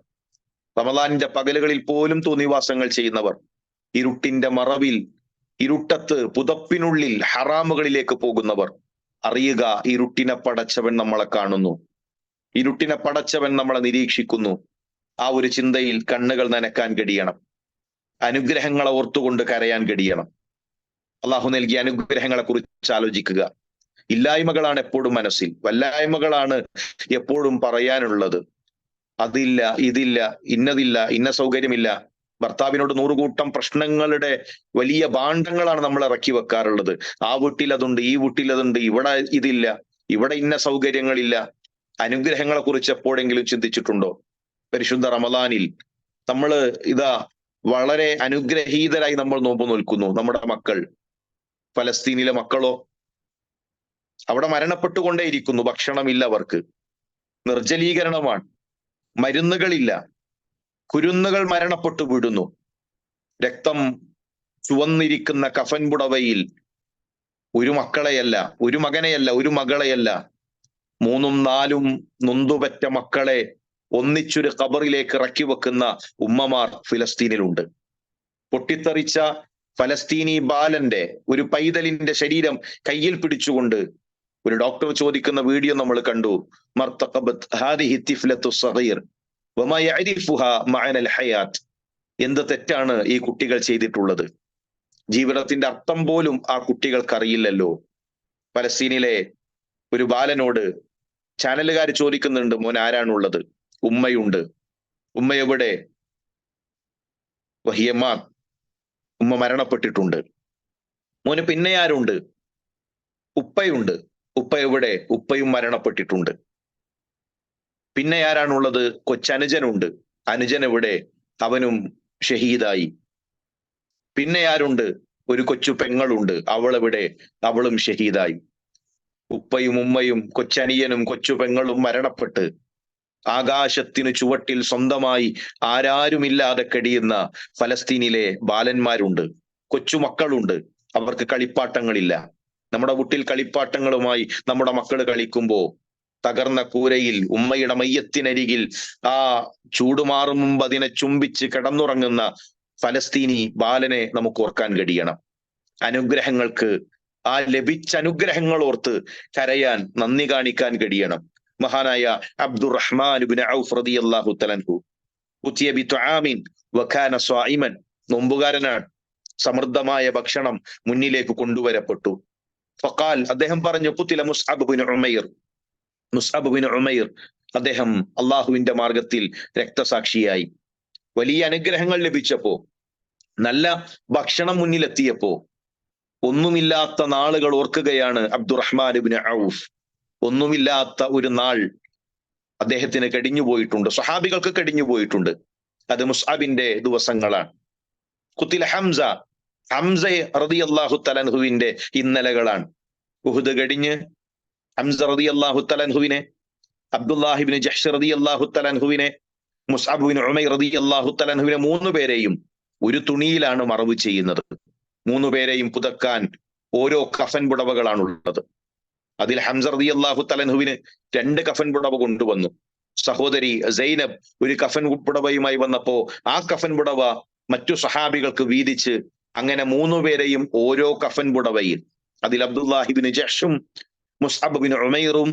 റമളാനിന്റെ പകലുകളിൽ പോലും തോന്നിവാസങ്ങൾ ചെയ്യുന്നവർ, ഇരുട്ടിന്റെ മറവിൽ, ഇരുട്ടത്ത് പുതപ്പിനുള്ളിൽ ഹറാമുകളിലേക്ക് പോകുന്നവർ, അറിയുക, ഇരുട്ടിനെ പടച്ചവൻ നമ്മളെ കാണുന്നു, ഇരുട്ടിനെ പടച്ചവൻ നമ്മളെ നിരീക്ഷിക്കുന്നു. ആ ഒരു ചിന്തയിൽ കണ്ണുകൾ നനക്കാൻ കഴിയണം. അനുഗ്രഹങ്ങളെ ഓർത്തുകൊണ്ട് കരയാൻ കഴിയണം. അള്ളാഹു നൽകിയ അനുഗ്രഹങ്ങളെ കുറിച്ച് ആലോചിക്കുക. ഇല്ലായ്മകളാണ് എപ്പോഴും മനസ്സിൽ, വല്ലായ്മകളാണ് എപ്പോഴും പറയാനുള്ളത്. അതില്ല, ഇതില്ല, ഇന്നതില്ല, ഇന്ന സൗകര്യമില്ല. ഭർത്താവിനോട് നൂറുകൂട്ടം പ്രശ്നങ്ങളുടെ വലിയ ഭാണ്ഡങ്ങളാണ് നമ്മൾ ഇറക്കി വെക്കാറുള്ളത്. ആ വീട്ടിൽ അതുണ്ട്, ഈ വീട്ടിൽ അതുണ്ട്, ഇവിടെ ഇതില്ല, ഇവിടെ ഇന്ന സൗകര്യങ്ങളില്ല. അനുഗ്രഹങ്ങളെ കുറിച്ച് എപ്പോഴെങ്കിലും ചിന്തിച്ചിട്ടുണ്ടോ? പരിശുദ്ധ റമളാനിൽ നമ്മൾ ഇതാ വളരെ അനുഗ്രഹീതരായി നമ്മൾ നോമ്പ് നോൽക്കുന്നു. നമ്മുടെ മക്കൾ, ഫലസ്തീനിലെ മക്കളോ, അവിടെ മരണപ്പെട്ടുകൊണ്ടേയിരിക്കുന്നു. ഭക്ഷണമില്ല അവർക്ക്, നിർജ്ജലീകരണമാണ്, മരുന്നുകളില്ല, കുരുന്നുകൾ മരണപ്പെട്ടു വീഴുന്നു. രക്തം ചുവന്നിരിക്കുന്ന കഫൻ പുടവയിൽ ഒരു മക്കളെയല്ല, ഒരു മകനെയല്ല, ഒരു മകളെയല്ല, 3ഉം 4ഉം നൊന്തുപറ്റ മക്കളെ ഒന്നിച്ചൊരു ഖബറിലേക്ക് ഇറക്കി വെക്കുന്ന ഉമ്മമാർ ഫിലസ്തീനിലുണ്ട്. പൊട്ടിത്തെറിച്ച ഫലസ്തീനി ബാലന്റെ, ഒരു പൈതലിന്റെ ശരീരം കയ്യിൽ പിടിച്ചുകൊണ്ട് ഒരു ഡോക്ടർ ചോദിക്കുന്ന വീഡിയോ നമ്മൾ കണ്ടു. മർതഖബത് ഹാദിഹി തിഫ്ലത്തു സഗീർ വമാ യഅരിഫുഹാ മഅനൽ ഹയാത്ത്, എന്ത് തെറ്റാണ് ഈ കുട്ടികൾ ചെയ്തിട്ടുള്ളത്? ജീവിതത്തിന്റെ അർത്ഥം പോലും ആ കുട്ടികൾക്ക് അറിയില്ലല്ലോ. ഫലസ്തീനിലെ ഒരു ബാലനോട് ചാനലുകാർ ചോദിക്കുന്നുണ്ട്, മോൻ ആരാണുള്ളത്? ഉമ്മയുണ്ട്. ഉമ്മ എവിടെ? വഹിയമാ, ഉമ്മ മരണപ്പെട്ടിട്ടുണ്ട്. മോന് പിന്നെ ആരുണ്ട്? ഉപ്പയുണ്ട്. ഉപ്പ എവിടെ? ഉപ്പയും മരണപ്പെട്ടിട്ടുണ്ട്. പിന്നെ ആരാണുള്ളത്? കൊച്ചനുജനുണ്ട്. അനുജൻ എവിടെ? അവനും ഷഹീദായി. പിന്നെ ആരുണ്ട്? ഒരു കൊച്ചു പെങ്ങളുണ്ട്. അവൾ എവിടെ? അവളും ഷഹീദായി. ഉപ്പയും ഉമ്മയും കൊച്ചനിയനും കൊച്ചു പെങ്ങളും മരണപ്പെട്ട് ആകാശത്തിനു ചുവട്ടിൽ സ്വന്തമായി ആരാരുമില്ലാതെ കഴിയുന്ന ഫലസ്തീനിലെ ബാലന്മാരുണ്ട്, കൊച്ചുമക്കളുണ്ട്. അവർക്ക് കളിപ്പാട്ടങ്ങളില്ല. നമ്മുടെ വീട്ടിൽ കളിപ്പാട്ടങ്ങളുമായി നമ്മുടെ മക്കൾ കളിക്കുമ്പോ തകർന്ന കൂരയിൽ ഉമ്മയുടെ മയ്യത്തിനരികിൽ ആ ചൂടുമാറും മുമ്പ് അതിനെ ചുംബിച്ച് കിടന്നുറങ്ങുന്ന ഫലസ്തീനി ബാലനെ നമുക്ക് ഓർക്കാൻ കഴിയണം. അനുഗ്രഹങ്ങൾക്ക്, ആ ലഭിച്ച അനുഗ്രഹങ്ങൾ ഓർത്ത് കരയാൻ, നന്ദി കാണിക്കാൻ കഴിയണം. മഹാനായ അബ്ദുറഹ്മാൻ ഇബ്നു ഔഫ് റളിയല്ലാഹു തആല അൻഹു ഉതിയ ബിതുആമിൻ വകാന സ്വായിമൻ, നോമ്പുകാരനാണ്. സമൃദ്ധമായ ഭക്ഷണം മുന്നിലേക്ക് കൊണ്ടുവരപ്പെട്ടു. ഫഖാൽ, അദ്ദേഹം പറഞ്ഞു, ഖുതില Musab bin Umair, Musab bin Umair അദ്ദേഹം അള്ളാഹുവിന്റെ മാർഗത്തിൽ രക്തസാക്ഷിയായി. വലിയ അനുഗ്രഹങ്ങൾ ലഭിച്ചപ്പോ, നല്ല ഭക്ഷണം മുന്നിലെത്തിയപ്പോ ഒന്നുമില്ലാത്ത നാളുകൾ ഓർക്കുകയാണ് അബ്ദുറഹ്മാൻ ഇബ്നു ഔഫ്. ഒന്നുമില്ലാത്ത ഒരു നാൾ അദ്ദേഹത്തിന് കഴിഞ്ഞു പോയിട്ടുണ്ട്, സ്വഹാബികൾക്ക് കഴിഞ്ഞു പോയിട്ടുണ്ട്. അത് മുസ്അബിന്റെ ദിവസങ്ങളാണ്. ഖുതില ഹംസ, ഹംസ റളിയല്ലാഹു തആല അൻഹുവിന്റെ ഇന്നലകളാണ്. ഉഹുദ് കഴിഞ്ഞ് ഹംസ റളിയല്ലാഹു തആല അൻഹുവിനെ, അബ്ദുല്ലാഹി ഇബ്നു ജഹ്ഷ് റളിയല്ലാഹു തആല അൻഹുവിനെ, മുസ്അബ് ബിൻ ഉമൈർ റളിയല്ലാഹു തആല അൻഹുവിനെ, മൂന്ന് പേരെയും ഒരു തുണിയിലാണ് മറവ് ചെയ്യുന്നത്. മൂന്ന് പേരെയും പുതക്കാൻ ഓരോ കഫൻ പുടവകളാണുള്ളത്. അതിൽ ഹംസ റളിയല്ലാഹു തആല അൻഹുവിന് 2 കഫൻ പുടവ കൊണ്ടുവന്നു. സഹോദരി സൈനബ് ഒരു കഫൻ പുടവയുമായി വന്നപ്പോ ആ കഫൻ പുടവ മറ്റു സഹാബികൾക്ക് വീതിച്ച്, അങ്ങനെ 3 പേരെയും ഓരോ കഫൻ പുടവയിൽ, അതിൽ അബ്ദുല്ലാഹി ഇബ്നു ജഹ്ഷും മുസ്അബ് ബിൻ ഉമൈറും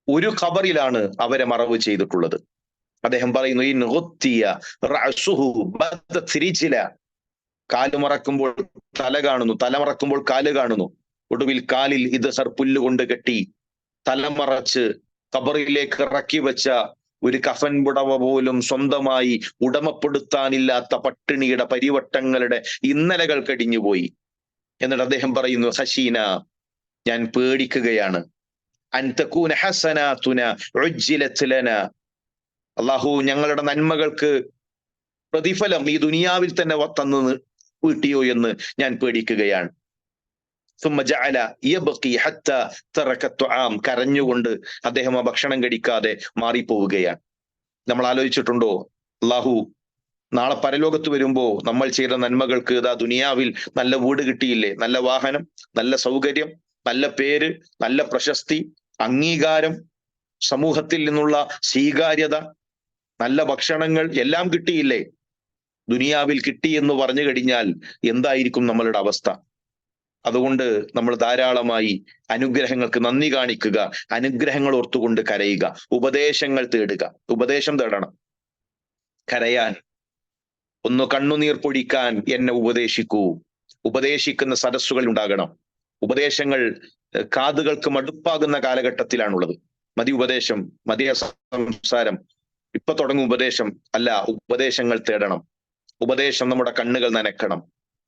ഒരു ഖബറിലാണ് അവരെ മറവ് ചെയ്തിട്ടുള്ളത്. അദ്ദേഹം പറയുന്നു, ഇൻ ഗുത്തിയ റഅസുഹു ബദത് റിജ്ല, കാല് മറക്കുമ്പോൾ തല കാണുന്നു, തല മറക്കുമ്പോൾ കാല് കാണുന്നു. ഒടുവിൽ കാലിൽ ഇത് പുല്ല് കൊണ്ട് കെട്ടി തലമറച്ച് ഖബറിലേക്ക് ഇറക്കി വെച്ച ഒരു കഫൻ പുടവ പോലും സ്വന്തമായി ഉടമപ്പെടുത്താനില്ലാത്ത പട്ടിണിയുടെ, പരിവട്ടങ്ങളുടെ ഇന്നലകൾ കഴിഞ്ഞുപോയി. എന്നിട്ട് അദ്ദേഹം പറയുന്നു, ഹസീന, ഞാൻ പേടിക്കുകയാണ്, അൻ തകൂന ഹസനാതുന ഉജ്ജിലത് ലനാ, അല്ലാഹു ഞങ്ങളുടെ നന്മകൾക്ക് പ്രതിഫലം ഈ ദുനിയാവിൽ തന്നെ തന്നു വീട്ടിയോ എന്ന് ഞാൻ പേടിക്കുകയാണ്. ثم جعل يبقي حتى ترك الطعام, കരഞ്ഞുകൊണ്ട് അദ്ദേഹം ആ ഭക്ഷണം കഴിക്കാതെ മാറിപ്പോവുകയാണ്. നമ്മൾ ആലോചിച്ചിട്ടുണ്ടോ, അല്ലാഹു നാളെ പരലോകത്ത് വരുമ്പോ നമ്മൾ ചെയ്ത നന്മകൾക്ക് ഇതാ ദുനിയാവിൽ നല്ല വീട് കിട്ടിയില്ലേ, നല്ല വാഹനം, നല്ല സൗകര്യം, നല്ല പേര്, നല്ല പ്രശസ്തി, അംഗീകാരം, സമൂഹത്തിൽ നിന്നുള്ള സ്വീകാര്യത, നല്ല ഭക്ഷണങ്ങൾ എല്ലാം കിട്ടിയില്ലേ? ദുനിയാവിൽ കിട്ടി എന്ന് പറഞ്ഞു കഴിഞ്ഞാൽ എന്തായിരിക്കും നമ്മളുടെ അവസ്ഥ? അതുകൊണ്ട് നമ്മൾ ധാരാളമായി അനുഗ്രഹങ്ങൾക്ക് നന്ദി കാണിക്കുക, അനുഗ്രഹങ്ങൾ ഓർത്തുകൊണ്ട് കരയുക, ഉപദേശങ്ങൾ തേടുക. ഉപദേശം തേടണം. കരയാൻ, ഒന്ന് കണ്ണുനീർ പൊടിക്കാൻ എന്നെ ഉപദേശിക്കൂ. ഉപദേശിക്കുന്ന സദസ്സുകൾ ഉണ്ടാകണം. ഉപദേശങ്ങൾ കാതുകൾക്ക് മടുപ്പാകുന്ന കാലഘട്ടത്തിലാണുള്ളത്. മതി ഉപദേശം, മതിയ സംസാരം, ഇപ്പൊ തുടങ്ങും ഉപദേശം അല്ല, ഉപദേശങ്ങൾ തേടണം. ഉപദേശം നമ്മുടെ കണ്ണുകൾ നനക്കണം.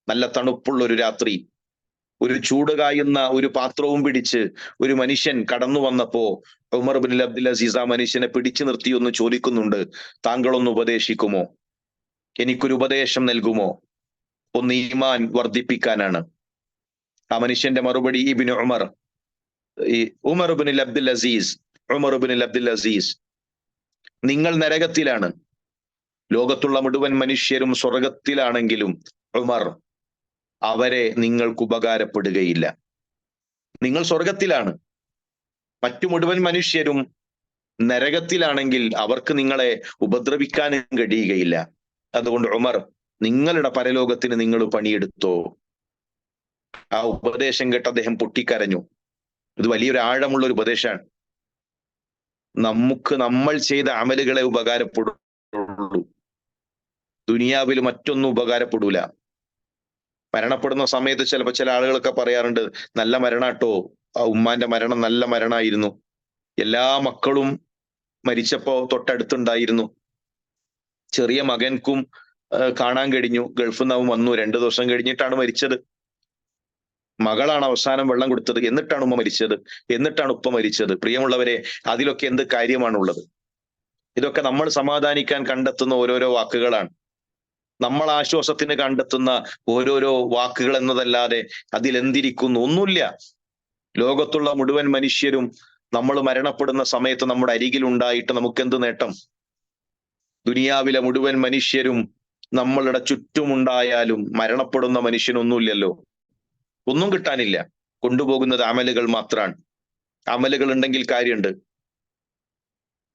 നല്ല തണുപ്പുള്ള ഒരു രാത്രി, ഒരു ചൂട് കായുന്ന ഒരു പാത്രവും പിടിച്ച് ഒരു മനുഷ്യൻ കടന്നു വന്നപ്പോ ഉമർ ബിൻ അബ്ദുൽ അസീസ് ആ മനുഷ്യനെ പിടിച്ചു നിർത്തി ഒന്ന് ചോദിക്കുന്നുണ്ട്, താങ്കളൊന്ന് ഉപദേശിക്കുമോ? എനിക്കൊരു ഉപദേശം നൽകുമോ? ഒന്ന് ഈമാൻ വർദ്ധിപ്പിക്കാനാണ്. ആ മനുഷ്യന്റെ മറുപടി Ibn Umar, Umar bin Abdul Aziz, Umar bin Abdul Aziz, നിങ്ങൾ നരകത്തിലാണ്, ലോകത്തുള്ള മുഴുവൻ മനുഷ്യരും സ്വർഗത്തിലാണെങ്കിലും ഉമർ, അവരെ നിങ്ങൾക്ക് ഉപകാരപ്പെടുകയില്ല. നിങ്ങൾ സ്വർഗത്തിലാണ്, മറ്റു മുഴുവൻ മനുഷ്യരും നരകത്തിലാണെങ്കിൽ അവർക്ക് നിങ്ങളെ ഉപദ്രവിക്കാനും കഴിയുകയില്ല. അതുകൊണ്ട് ഉമർ, നിങ്ങളുടെ പരലോകത്തിന് നിങ്ങൾ പണിയെടുത്തോ. ആ ഉപദേശം കേട്ട് അദ്ദേഹം പൊട്ടിക്കരഞ്ഞു. ഇത് വലിയൊരു ആഴമുള്ള ഒരു ഉപദേശമാണ്. നമ്മൾ ചെയ്ത അമലുകളെ ഉപകാരപ്പെടുള്ളൂ, ദുനിയാവിൽ മറ്റൊന്നും ഉപകാരപ്പെടൂല. മരണപ്പെടുന്ന സമയത്ത് ചിലപ്പോൾ ചില ആളുകളൊക്കെ പറയാറുണ്ട്, നല്ല മരണാട്ടോ, ആ ഉമ്മാന്റെ മരണം നല്ല മരണമായിരുന്നു, എല്ലാ മക്കളും മരിച്ചപ്പോ തൊട്ടടുത്തുണ്ടായിരുന്നു, ചെറിയ മകൻക്കും കാണാൻ കഴിഞ്ഞു, ഗൾഫിൽ നിന്ന് വന്നു, 2 ദിവസം കഴിഞ്ഞിട്ടാണ് മരിച്ചത്, മകളാണ് അവസാനം വെള്ളം കൊടുത്തത്, എന്നിട്ടാണ് ഉമ്മ മരിച്ചത്, എന്നിട്ടാണ് ഉപ്പ മരിച്ചത്. പ്രിയമുള്ളവരെ, അതിലൊക്കെ എന്ത് കാര്യമാണുള്ളത്? ഇതൊക്കെ നമ്മൾ സമാധാനിക്കാൻ കണ്ടെത്തുന്ന ഓരോരോ വാക്കുകളാണ്, നമ്മൾ ആശ്വാസത്തിന് കണ്ടെത്തുന്ന ഓരോരോ വാക്കുകൾ എന്നതല്ലാതെ അതിലെന്തിരിക്കുന്നു? ഒന്നുമില്ല. ലോകത്തുള്ള മുഴുവൻ മനുഷ്യരും നമ്മൾ മരണപ്പെടുന്ന സമയത്ത് നമ്മുടെ അരികിൽ ഉണ്ടായിട്ട് നമുക്കെന്ത് നേട്ടം? ദുനിയാവിലെ മുഴുവൻ മനുഷ്യരും നമ്മളുടെ ചുറ്റുമുണ്ടായാലും മരണപ്പെടുന്ന മനുഷ്യനൊന്നുമില്ലല്ലോ, ഒന്നും കിട്ടാനില്ല. കൊണ്ടുപോകുന്നത് അമലുകൾ മാത്രമാണ്. അമലുകൾ ഉണ്ടെങ്കിൽ കാര്യമുണ്ട്.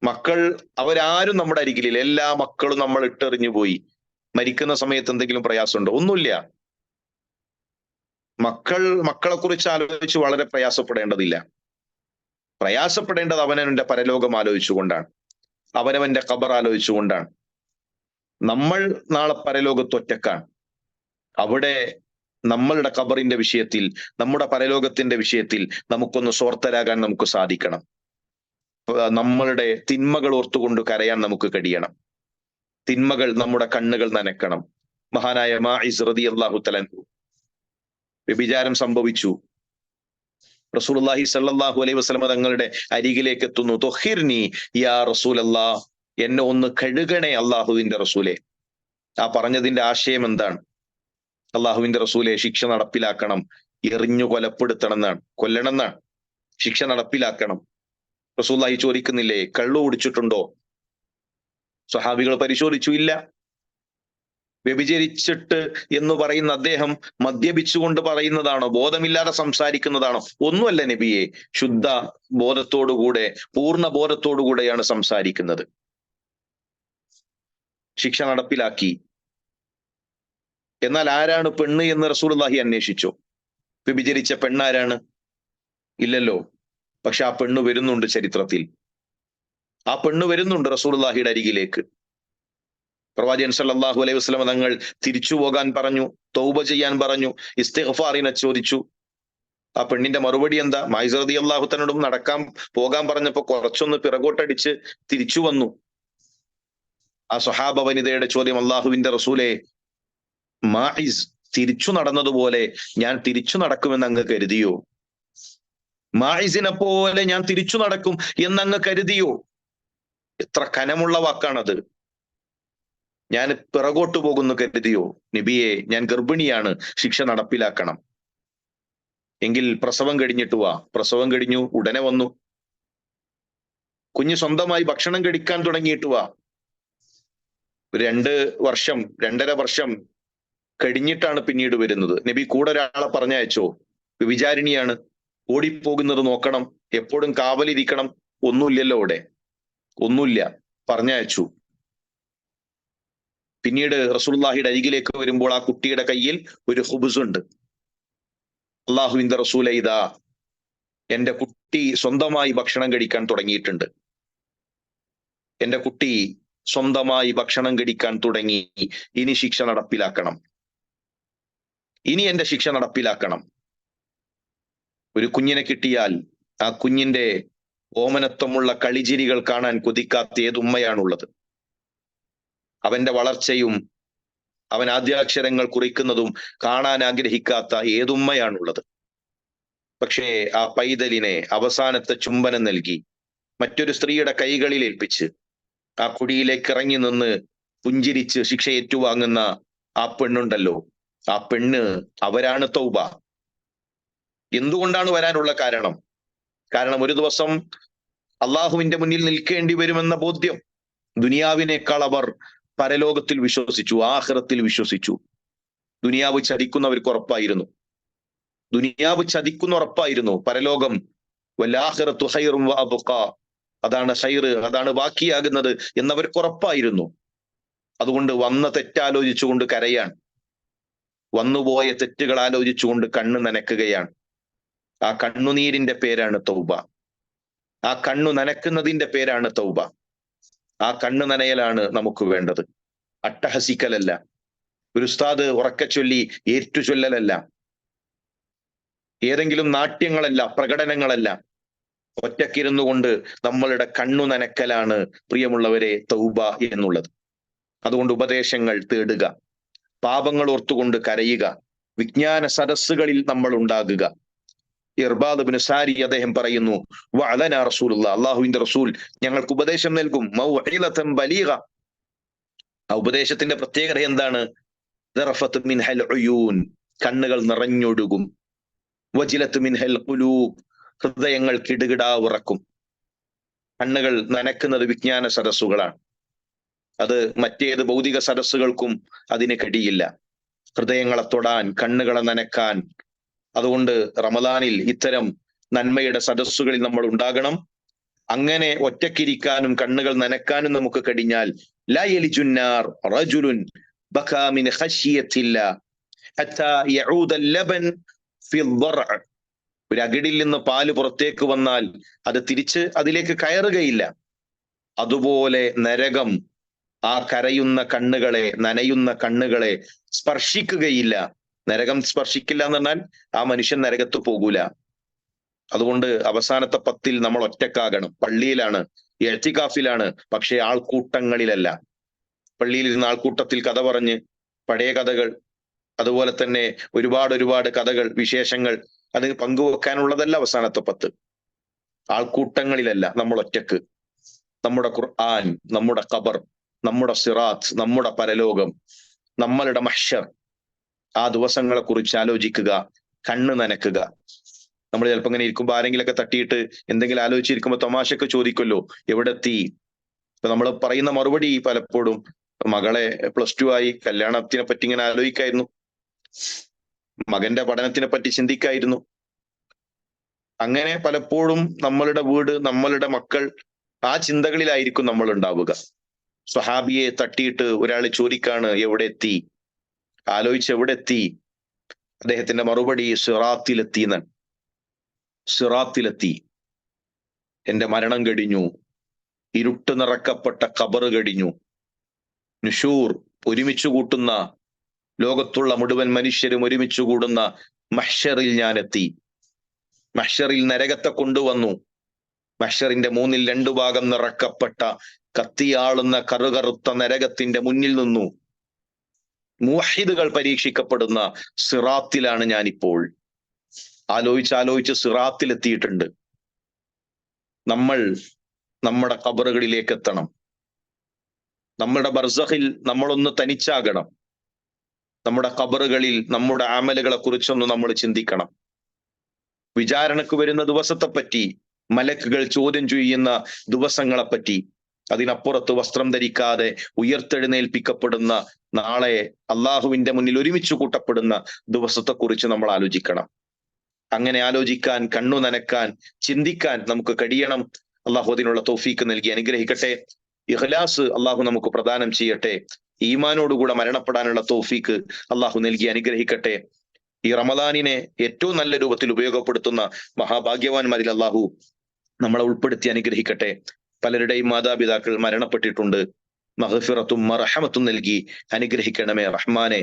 മക്കൾ അവരാരും നമ്മുടെ അരികിലില്ല. എല്ലാ മക്കളും നമ്മൾ ഇട്ടെറിഞ്ഞു പോയി. മരിക്കുന്ന സമയത്ത് എന്തെങ്കിലും പ്രയാസമുണ്ടോ? ഒന്നുമില്ല. മക്കളെ കുറിച്ച് ആലോചിച്ച് വളരെ പ്രയാസപ്പെടേണ്ടതില്ല. പ്രയാസപ്പെടേണ്ടത് അവനവന്റെ പരലോകം ആലോചിച്ചുകൊണ്ടാണ്, അവനവന്റെ ഖബർ ആലോചിച്ചുകൊണ്ടാണ്. നമ്മൾ നാളെ പരലോകത്ത് ഒറ്റക്കാണ്. അവിടെ നമ്മളുടെ ഖബറിന്റെ വിഷയത്തിൽ, നമ്മുടെ പരലോകത്തിന്റെ വിഷയത്തിൽ നമുക്കൊന്ന് സ്വാർത്ഥരാകാൻ നമുക്ക് സാധിക്കണം. നമ്മളുടെ തിന്മകൾ ഓർത്തുകൊണ്ട് കരയാൻ നമുക്ക് കഴിയണം. തിന്മകൾ നമ്മുടെ കണ്ണുകൾ നനക്കണം. മഹാനായ മാഇസ് റളിയല്ലാഹു തആല അൻഹു വ്യഭിചാരം സംഭവിച്ചു. റസൂലുള്ളാഹി സ്വല്ലല്ലാഹു അലൈഹി വസല്ലമ തങ്ങളുടെ അരികിലേക്ക് എത്തുന്നു. തൊഹിർനി യാ റസൂലല്ലാഹ്, എന്നെ ഒന്ന് കഴുകണേ അള്ളാഹുവിന്റെ റസൂലെ. ആ പറഞ്ഞതിന്റെ ആശയം എന്താണ്? അള്ളാഹുവിന്റെ റസൂലെ, ശിക്ഷ നടപ്പിലാക്കണം, എറിഞ്ഞു കൊലപ്പെടുത്തണം എന്നാണ്, കൊല്ലണം എന്നാണ്, ശിക്ഷ നടപ്പിലാക്കണം. റസൂലുള്ളാഹി ചോദിക്കുന്നില്ലേ, കള്ളു കുടിച്ചിട്ടുണ്ടോ? സ്വഹാബികൾ പരിശോധിച്ചു, ഇല്ല. വ്യഭിചരിച്ചിട്ട് എന്ന് പറയുന്ന അദ്ദേഹം മദ്യപിച്ചുകൊണ്ട് പറയുന്നതാണോ? ബോധമില്ലാതെ സംസാരിക്കുന്നതാണോ? ഒന്നുമല്ല നബിയെ, ശുദ്ധ ബോധത്തോടുകൂടെ, പൂർണ്ണ ബോധത്തോടുകൂടെയാണ് സംസാരിക്കുന്നത്. ശിക്ഷ നടപ്പിലാക്കി. എന്നാൽ ആരാണ് പെണ്ണ് എന്ന് റസൂലുള്ളാഹി അന്വേഷിച്ചു. വ്യഭിചരിച്ച പെണ്ണാരാണ്? ഇല്ലല്ലോ. പക്ഷെ ആ പെണ്ണ് വരുന്നുണ്ട് ചരിത്രത്തിൽ. ആ പെണ്ണ് വരുന്നുണ്ട് റസൂലുള്ളാഹിയുടെ അരികിലേക്ക്. പ്രവാചകൻ സല്ലല്ലാഹു അലൈഹി വസല്ലം തങ്ങൾ തിരിച്ചു പോകാൻ പറഞ്ഞു, തൗബ ചെയ്യാൻ പറഞ്ഞു, ഇസ്തിഗ്ഫാറിനെ ചോദിച്ചു. ആ പെണ്ണിന്റെ മറുപടി എന്താ? മായിസ് റളിയല്ലാഹു തആലയോടും പോകാൻ പറഞ്ഞപ്പോ കുറച്ചൊന്ന് പിറകോട്ടടിച്ച് തിരിച്ചു വന്നു. ആ സ്വഹാബ വനിതയുടെ ചോദ്യം, അള്ളാഹുവിന്റെ റസൂലെ, മായിസ് തിരിച്ചു നടന്നതുപോലെ ഞാൻ തിരിച്ചു നടക്കുമെന്ന് അങ്ങ് കരുതിയോ? മായിസിനെ പോലെ ഞാൻ തിരിച്ചു നടക്കും എന്നങ്ങ് കരുതിയോ? എത്ര കനമുള്ള വാക്കാണത്. ഞാൻ പിറകോട്ട് പോകുന്നു കരുതിയോ? നബിയെ, ഞാൻ ഗർഭിണിയാണ്, ശിക്ഷ നടപ്പിലാക്കണം. എങ്കിൽ പ്രസവം കഴിഞ്ഞിട്ട് വാ. പ്രസവം കഴിഞ്ഞു, ഉടനെ വന്നു. കുഞ്ഞ് സ്വന്തമായി ഭക്ഷണം കഴിക്കാൻ തുടങ്ങിയിട്ട് വാ. 2 വർഷം 2.5 വർഷം കഴിഞ്ഞിട്ടാണ് പിന്നീട് വരുന്നത്. നബി കൂടെ ഒരാളെ പറഞ്ഞയച്ചോ? വിചാരിണിയാണ്, ഓടിപ്പോകുന്നത് നോക്കണം, എപ്പോഴും കാവലിരിക്കണം. ഒന്നുമില്ലല്ലോ അവിടെ, ഒന്നുമില്ല. പറഞ്ഞയച്ചു. പിന്നീട് റസൂലുള്ളാഹിയുടെ അരികിലേക്ക് വരുമ്പോൾ ആ കുട്ടിയുടെ കയ്യിൽ ഒരു ഖുബ്സ് ഉണ്ട്. അള്ളാഹുവിന്റെ റസൂലെ, ഇതാ എന്റെ കുട്ടി സ്വന്തമായി ഭക്ഷണം കഴിക്കാൻ തുടങ്ങിയിട്ടുണ്ട്. എന്റെ കുട്ടി സ്വന്തമായി ഭക്ഷണം കഴിക്കാൻ തുടങ്ങി. ഇനി ശിക്ഷ നടപ്പിലാക്കണം. ഇനി എന്റെ ശിക്ഷ നടപ്പിലാക്കണം. ഒരു കുഞ്ഞിനെ കിട്ടിയാൽ ആ കുഞ്ഞിന്റെ ഓമനത്വമുള്ള കളിചിരികൾ കാണാൻ കൊതിക്കാത്ത ഏതുമ്മയാണുള്ളത്? അവന്റെ വളർച്ചയും അവൻ ആദ്യാക്ഷരങ്ങൾ കുറിക്കുന്നതും കാണാൻ ആഗ്രഹിക്കാത്ത ഏതുമ്മയാണുള്ളത്? പക്ഷേ ആ പൈതലിനെ അവസാനത്തെ ചുംബനം നൽകി മറ്റൊരു സ്ത്രീയുടെ കൈകളിൽ ഏൽപ്പിച്ച് ആ കുടിയിലേക്ക് ഇറങ്ങി നിന്ന് പുഞ്ചിരിച്ച് ശിക്ഷ ഏറ്റുവാങ്ങുന്ന ആ പെണ്ണുണ്ടല്ലോ, ആ പെണ്ണ്, അവരാണ് തൗബ. എന്തുകൊണ്ടാണ് വരാനുള്ള കാരണം? കാരണം ഒരു ദിവസം അള്ളാഹുവിന്റെ മുന്നിൽ നിൽക്കേണ്ടി വരുമെന്ന ബോധ്യം. ദുനിയാവിനേക്കാൾ അവർ പരലോകത്തിൽ വിശ്വസിച്ചു, ആഖിറത്തിൽ വിശ്വസിച്ചു. ദുനിയാവ് ചതിക്കുന്നവർക്ക് ഉറപ്പായിരുന്നു. ദുനിയാവ് ചതിക്കുന്ന ഉറപ്പായിരുന്നു. പരലോകം വല്ലാഖിറത്തു ഖൈറും വഅബ്ഖാ, അതാണ് ഖൈറ്, അതാണ് ബാക്കിയാകുന്നത് എന്നവർക്ക് ഉറപ്പായിരുന്നു. അതുകൊണ്ട് വന്ന തെറ്റാലോചിച്ചുകൊണ്ട് കരയാൻ, വന്നുപോയ തെറ്റുകൾ ആലോചിച്ചുകൊണ്ട് കണ്ണ് നനക്കുകയാണ്. ആ കണ്ണുനീരിന്റെ പേരാണ് തൗബ. ആ കണ്ണു നനക്കുന്നതിന്റെ പേരാണ് തൗബ. ആ കണ്ണു നനയലാണ് നമുക്ക് വേണ്ടത്. അട്ടഹസിക്കലല്ല, ഒരു ഉസ്താദ് ഉറക്കെ ചൊല്ലി ഏറ്റുചൊല്ലലല്ല, ഏതെങ്കിലും നാട്യങ്ങളല്ല, പ്രകടനങ്ങളല്ല. ഒറ്റക്കിരുന്നു കൊണ്ട് നമ്മളുടെ കണ്ണു നനക്കലാണ് പ്രിയമുള്ളവരെ തൗബ എന്നുള്ളത്. അതുകൊണ്ട് ഉപദേശങ്ങൾ തേടുക, പാപങ്ങൾ ഓർത്തുകൊണ്ട് കരയുക, വിജ്ഞാന സദസ്സുകളിൽ നമ്മൾ ഉണ്ടാകുക. ഇർബാദ് ഇബ്നു സാരി അദ്ദേഹം പറയുന്നു, വഅലനാ റസൂലുള്ളാഹ്, അല്ലാഹുവിന്റെ റസൂൽ ഞങ്ങൾക്ക് ഉപദേശം നൽകും, മൗഇലതൻ ബലീഗ. ആ ഉപദേശത്തിന്റെ പ്രത്യേകത എന്താണ്? ദറഫത്ത് മിൻഹൽ ഉയൂൻ, കണ്ണുകൾ നിറഞ്ഞൊഴുകും. വജിലത്ത് മിൻഹൽ ഖുലൂബ്, ഹൃദയങ്ങൾ കിടുകിടാ വിറക്കും. കണ്ണുകൾ നനക്കുന്നത് വിജ്ഞാന സദസ്സുകളാണ്. അത് മറ്റേത് ഭൗതിക സദസ്സുകൾക്കും അതിന് കഴിയില്ല. ഹൃദയങ്ങളെ തൊടാൻ, കണ്ണുകളെ നനക്കാൻ. അതുകൊണ്ട് റമദാനിൽ ഇത്തരം നന്മയുടെ സദസ്സുകളിൽ നമ്മൾ ഉണ്ടാകണം. അങ്ങനെ ഒറ്റക്കിരിക്കാനും കണ്ണുകൾ നനക്കാനും നമുക്ക് കഴിഞ്ഞാൽ ലാ യലിജുന്നാർ റജുലുൻ ബകാ മിൻ ഖശിയത്തില്ല ഹത്താ യഊദ ലബൻ ഫി ദ്ദർഅ. ഒരു അകിടിൽ നിന്ന് പാല് പുറത്തേക്ക് വന്നാൽ അത് തിരിച്ച് അതിലേക്ക് കയറുകയില്ല. അതുപോലെ നരകം ആ കരയുന്ന കണ്ണുകളെ, നനയുന്ന കണ്ണുകളെ സ്പർശിക്കുകയില്ല. നരകം സ്പർശിക്കില്ല എന്ന് പറഞ്ഞാൽ ആ മനുഷ്യൻ നരകത്ത് പോകൂല. അതുകൊണ്ട് അവസാനത്തെ 10 നമ്മൾ ഒറ്റക്കാകണം. പള്ളിയിലാണ്, ഇഅ്തികാഫിലാണ്, പക്ഷേ ആൾക്കൂട്ടങ്ങളിലല്ല. പള്ളിയിൽ ഇരുന്ന് ആൾക്കൂട്ടത്തിൽ കഥ പറഞ്ഞ് പഴയ കഥകൾ, അതുപോലെ തന്നെ ഒരുപാട് കഥകൾ, വിശേഷങ്ങൾ അത് പങ്കുവെക്കാനുള്ളതല്ല അവസാനത്തെ 10. ആൾക്കൂട്ടങ്ങളിലല്ല, നമ്മൾ ഒറ്റക്ക്. നമ്മുടെ ഖുർആൻ, നമ്മുടെ ഖബർ, നമ്മുടെ സിറാത്ത്, നമ്മുടെ പരലോകം, നമ്മളുടെ മഹ്ശർ, ആ ദിവസങ്ങളെ കുറിച്ച് ആലോചിക്കുക, കണ്ണ് നനക്കുക. നമ്മൾ ചിലപ്പോൾ ഇങ്ങനെ ഇരിക്കുമ്പോൾ ആരെങ്കിലൊക്കെ തട്ടിയിട്ട് എന്തെങ്കിലും ആലോചിച്ചിരിക്കുമ്പോൾ തമാശക്ക് ചോദിക്കുമല്ലോ, എവിടെ എത്തി? ഇപ്പൊ നമ്മൾ പറയുന്ന മറുപടി പലപ്പോഴും മകളെ +2 ആയി, കല്യാണത്തിനെ പറ്റി ഇങ്ങനെ ആലോചിക്കായിരുന്നു, മകന്റെ പഠനത്തിനെ പറ്റി ചിന്തിക്കായിരുന്നു. അങ്ങനെ പലപ്പോഴും നമ്മളുടെ വീട്, നമ്മളുടെ മക്കൾ, ആ ചിന്തകളിലായിരിക്കും നമ്മൾ ഉണ്ടാവുക. സ്വഹാബിയെ തട്ടിയിട്ട് ഒരാൾ ചോദിക്കാണ്, എവിടെ എത്തി? ആലോചിച്ച് എവിടെ എത്തി? അദ്ദേഹത്തിന്റെ മറുപടി സിറാത്തിലെത്തി എന്നാണ്. സിറാത്തിലെത്തി. എന്റെ മരണം കഴിഞ്ഞു, ഇരുട്ട് നിറക്കപ്പെട്ട ഖബർ കഴിഞ്ഞു, നുശൂർ, ഒരുമിച്ച് കൂട്ടുന്ന, ലോകത്തുള്ള മുഴുവൻ മനുഷ്യരും ഒരുമിച്ച് കൂടുന്ന മഹ്ശറിൽ ഞാൻ എത്തി. മഹ്ശറിൽ നരകത്തെ കൊണ്ടുവന്നു. മഹ്ശറിന്റെ 2 ഭാഗം നിറക്കപ്പെട്ട കത്തിയാളുന്ന കറുകറുത്ത നരകത്തിന്റെ മുന്നിൽ നിന്നു. മുവഹിദുകൾ പരീക്ഷിക്കപ്പെടുന്ന സിറാത്തിലാണ് ഞാനിപ്പോൾ. ആലോചിച്ച് സിറാത്തിലെത്തിയിട്ടുണ്ട്. നമ്മൾ നമ്മുടെ ഖബറുകളിലേക്ക് എത്തണം. നമ്മുടെ ബർസഖിൽ നമ്മളൊന്ന് തനിച്ചാകണം. നമ്മുടെ ഖബറുകളിൽ നമ്മുടെ അമലുകളെ കുറിച്ചൊന്ന് നമ്മൾ ചിന്തിക്കണം. വിചാരണക്ക് വരുന്ന ദിവസത്തെ പറ്റി, മലക്കുകൾ ചോദ്യം ചെയ്യുന്ന ദിവസങ്ങളെപ്പറ്റി, അതിനപ്പുറത്ത് വസ്ത്രം ധരിക്കാതെ ഉയർത്തെഴുന്നേൽപ്പിക്കപ്പെടുന്ന, നാളെ അള്ളാഹുവിന്റെ മുന്നിൽ ഒരുമിച്ച് കൂട്ടപ്പെടുന്ന ദിവസത്തെക്കുറിച്ച് നമ്മൾ ആലോചിക്കണം. അങ്ങനെ ആലോചിക്കാൻ, കണ്ണു നനക്കാൻ, ചിന്തിക്കാൻ നമുക്ക് കഴിയണം. അള്ളാഹു അതിനുള്ള തൗഫീക്ക് നൽകി അനുഗ്രഹിക്കട്ടെ. ഇഖ്ലാസ് അള്ളാഹു നമുക്ക് പ്രദാനം ചെയ്യട്ടെ. ഈമാനോടുകൂടെ മരണപ്പെടാനുള്ള തൗഫീക്ക് അള്ളാഹു നൽകി അനുഗ്രഹിക്കട്ടെ. ഈ റമദാനിനെ ഏറ്റവും നല്ല രൂപത്തിൽ ഉപയോഗപ്പെടുത്തുന്ന മഹാഭാഗ്യവാന്മാരിൽ അള്ളാഹു നമ്മളെ ഉൾപ്പെടുത്തി അനുഗ്രഹിക്കട്ടെ. പലരുടെയും മാതാപിതാക്കൾ മരണപ്പെട്ടിട്ടുണ്ട്. മഗ്ഫിറത്തും മർഹമത്തും നൽകി അനുഗ്രഹിക്കണമേ റഹ്മാനെ.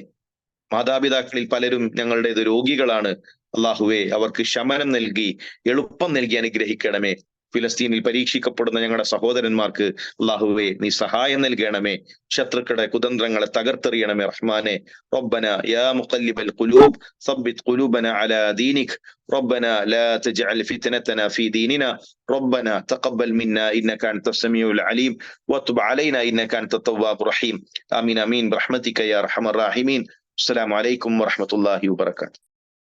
മാതാപിതാക്കളിൽ പലരും ഞങ്ങളുടേത് രോഗികളാണ്. അള്ളാഹുവെ, അവർക്ക് ശമനം നൽകി, എളുപ്പം നൽകി അനുഗ്രഹിക്കണമേ. ഫിലസ്തീനിൽ പരീക്ഷിക്കപ്പെടുന്ന ഞങ്ങളുടെ സഹോദരന്മാർക്ക് അള്ളാഹുവെ നീ സഹായം നൽകണമേ. ശത്രുക്കളുടെ കുതന്ത്രങ്ങളെ തകർത്തെറിയണമേ റഹ്മാനെ. റബ്ബന യാ മുഖല്ലിബൽ ഖുലൂബ് സബ്ബിത് ഖുലൂബന അലാ ദീനിക് റബ്ബന ലാ തജ്അൽ ഫിത്നതന ഫീ ദീനിന റബ്ബന തഖബ്ബൽ മിന്നാ ഇന്നക അൻതസ് സമീഉൽ അലീം വതുബ് അലൈനാ ഇന്നക അൻതത് തവ്വാബുർ റഹീം. ആമീൻ ആമീൻ ബിറഹ്മതിക യാ അർഹമർ റഹീമീൻ. അസ്സലാമു അലൈക്കും വറഹ്മത്തുള്ളാഹി വബറകാതുഹു.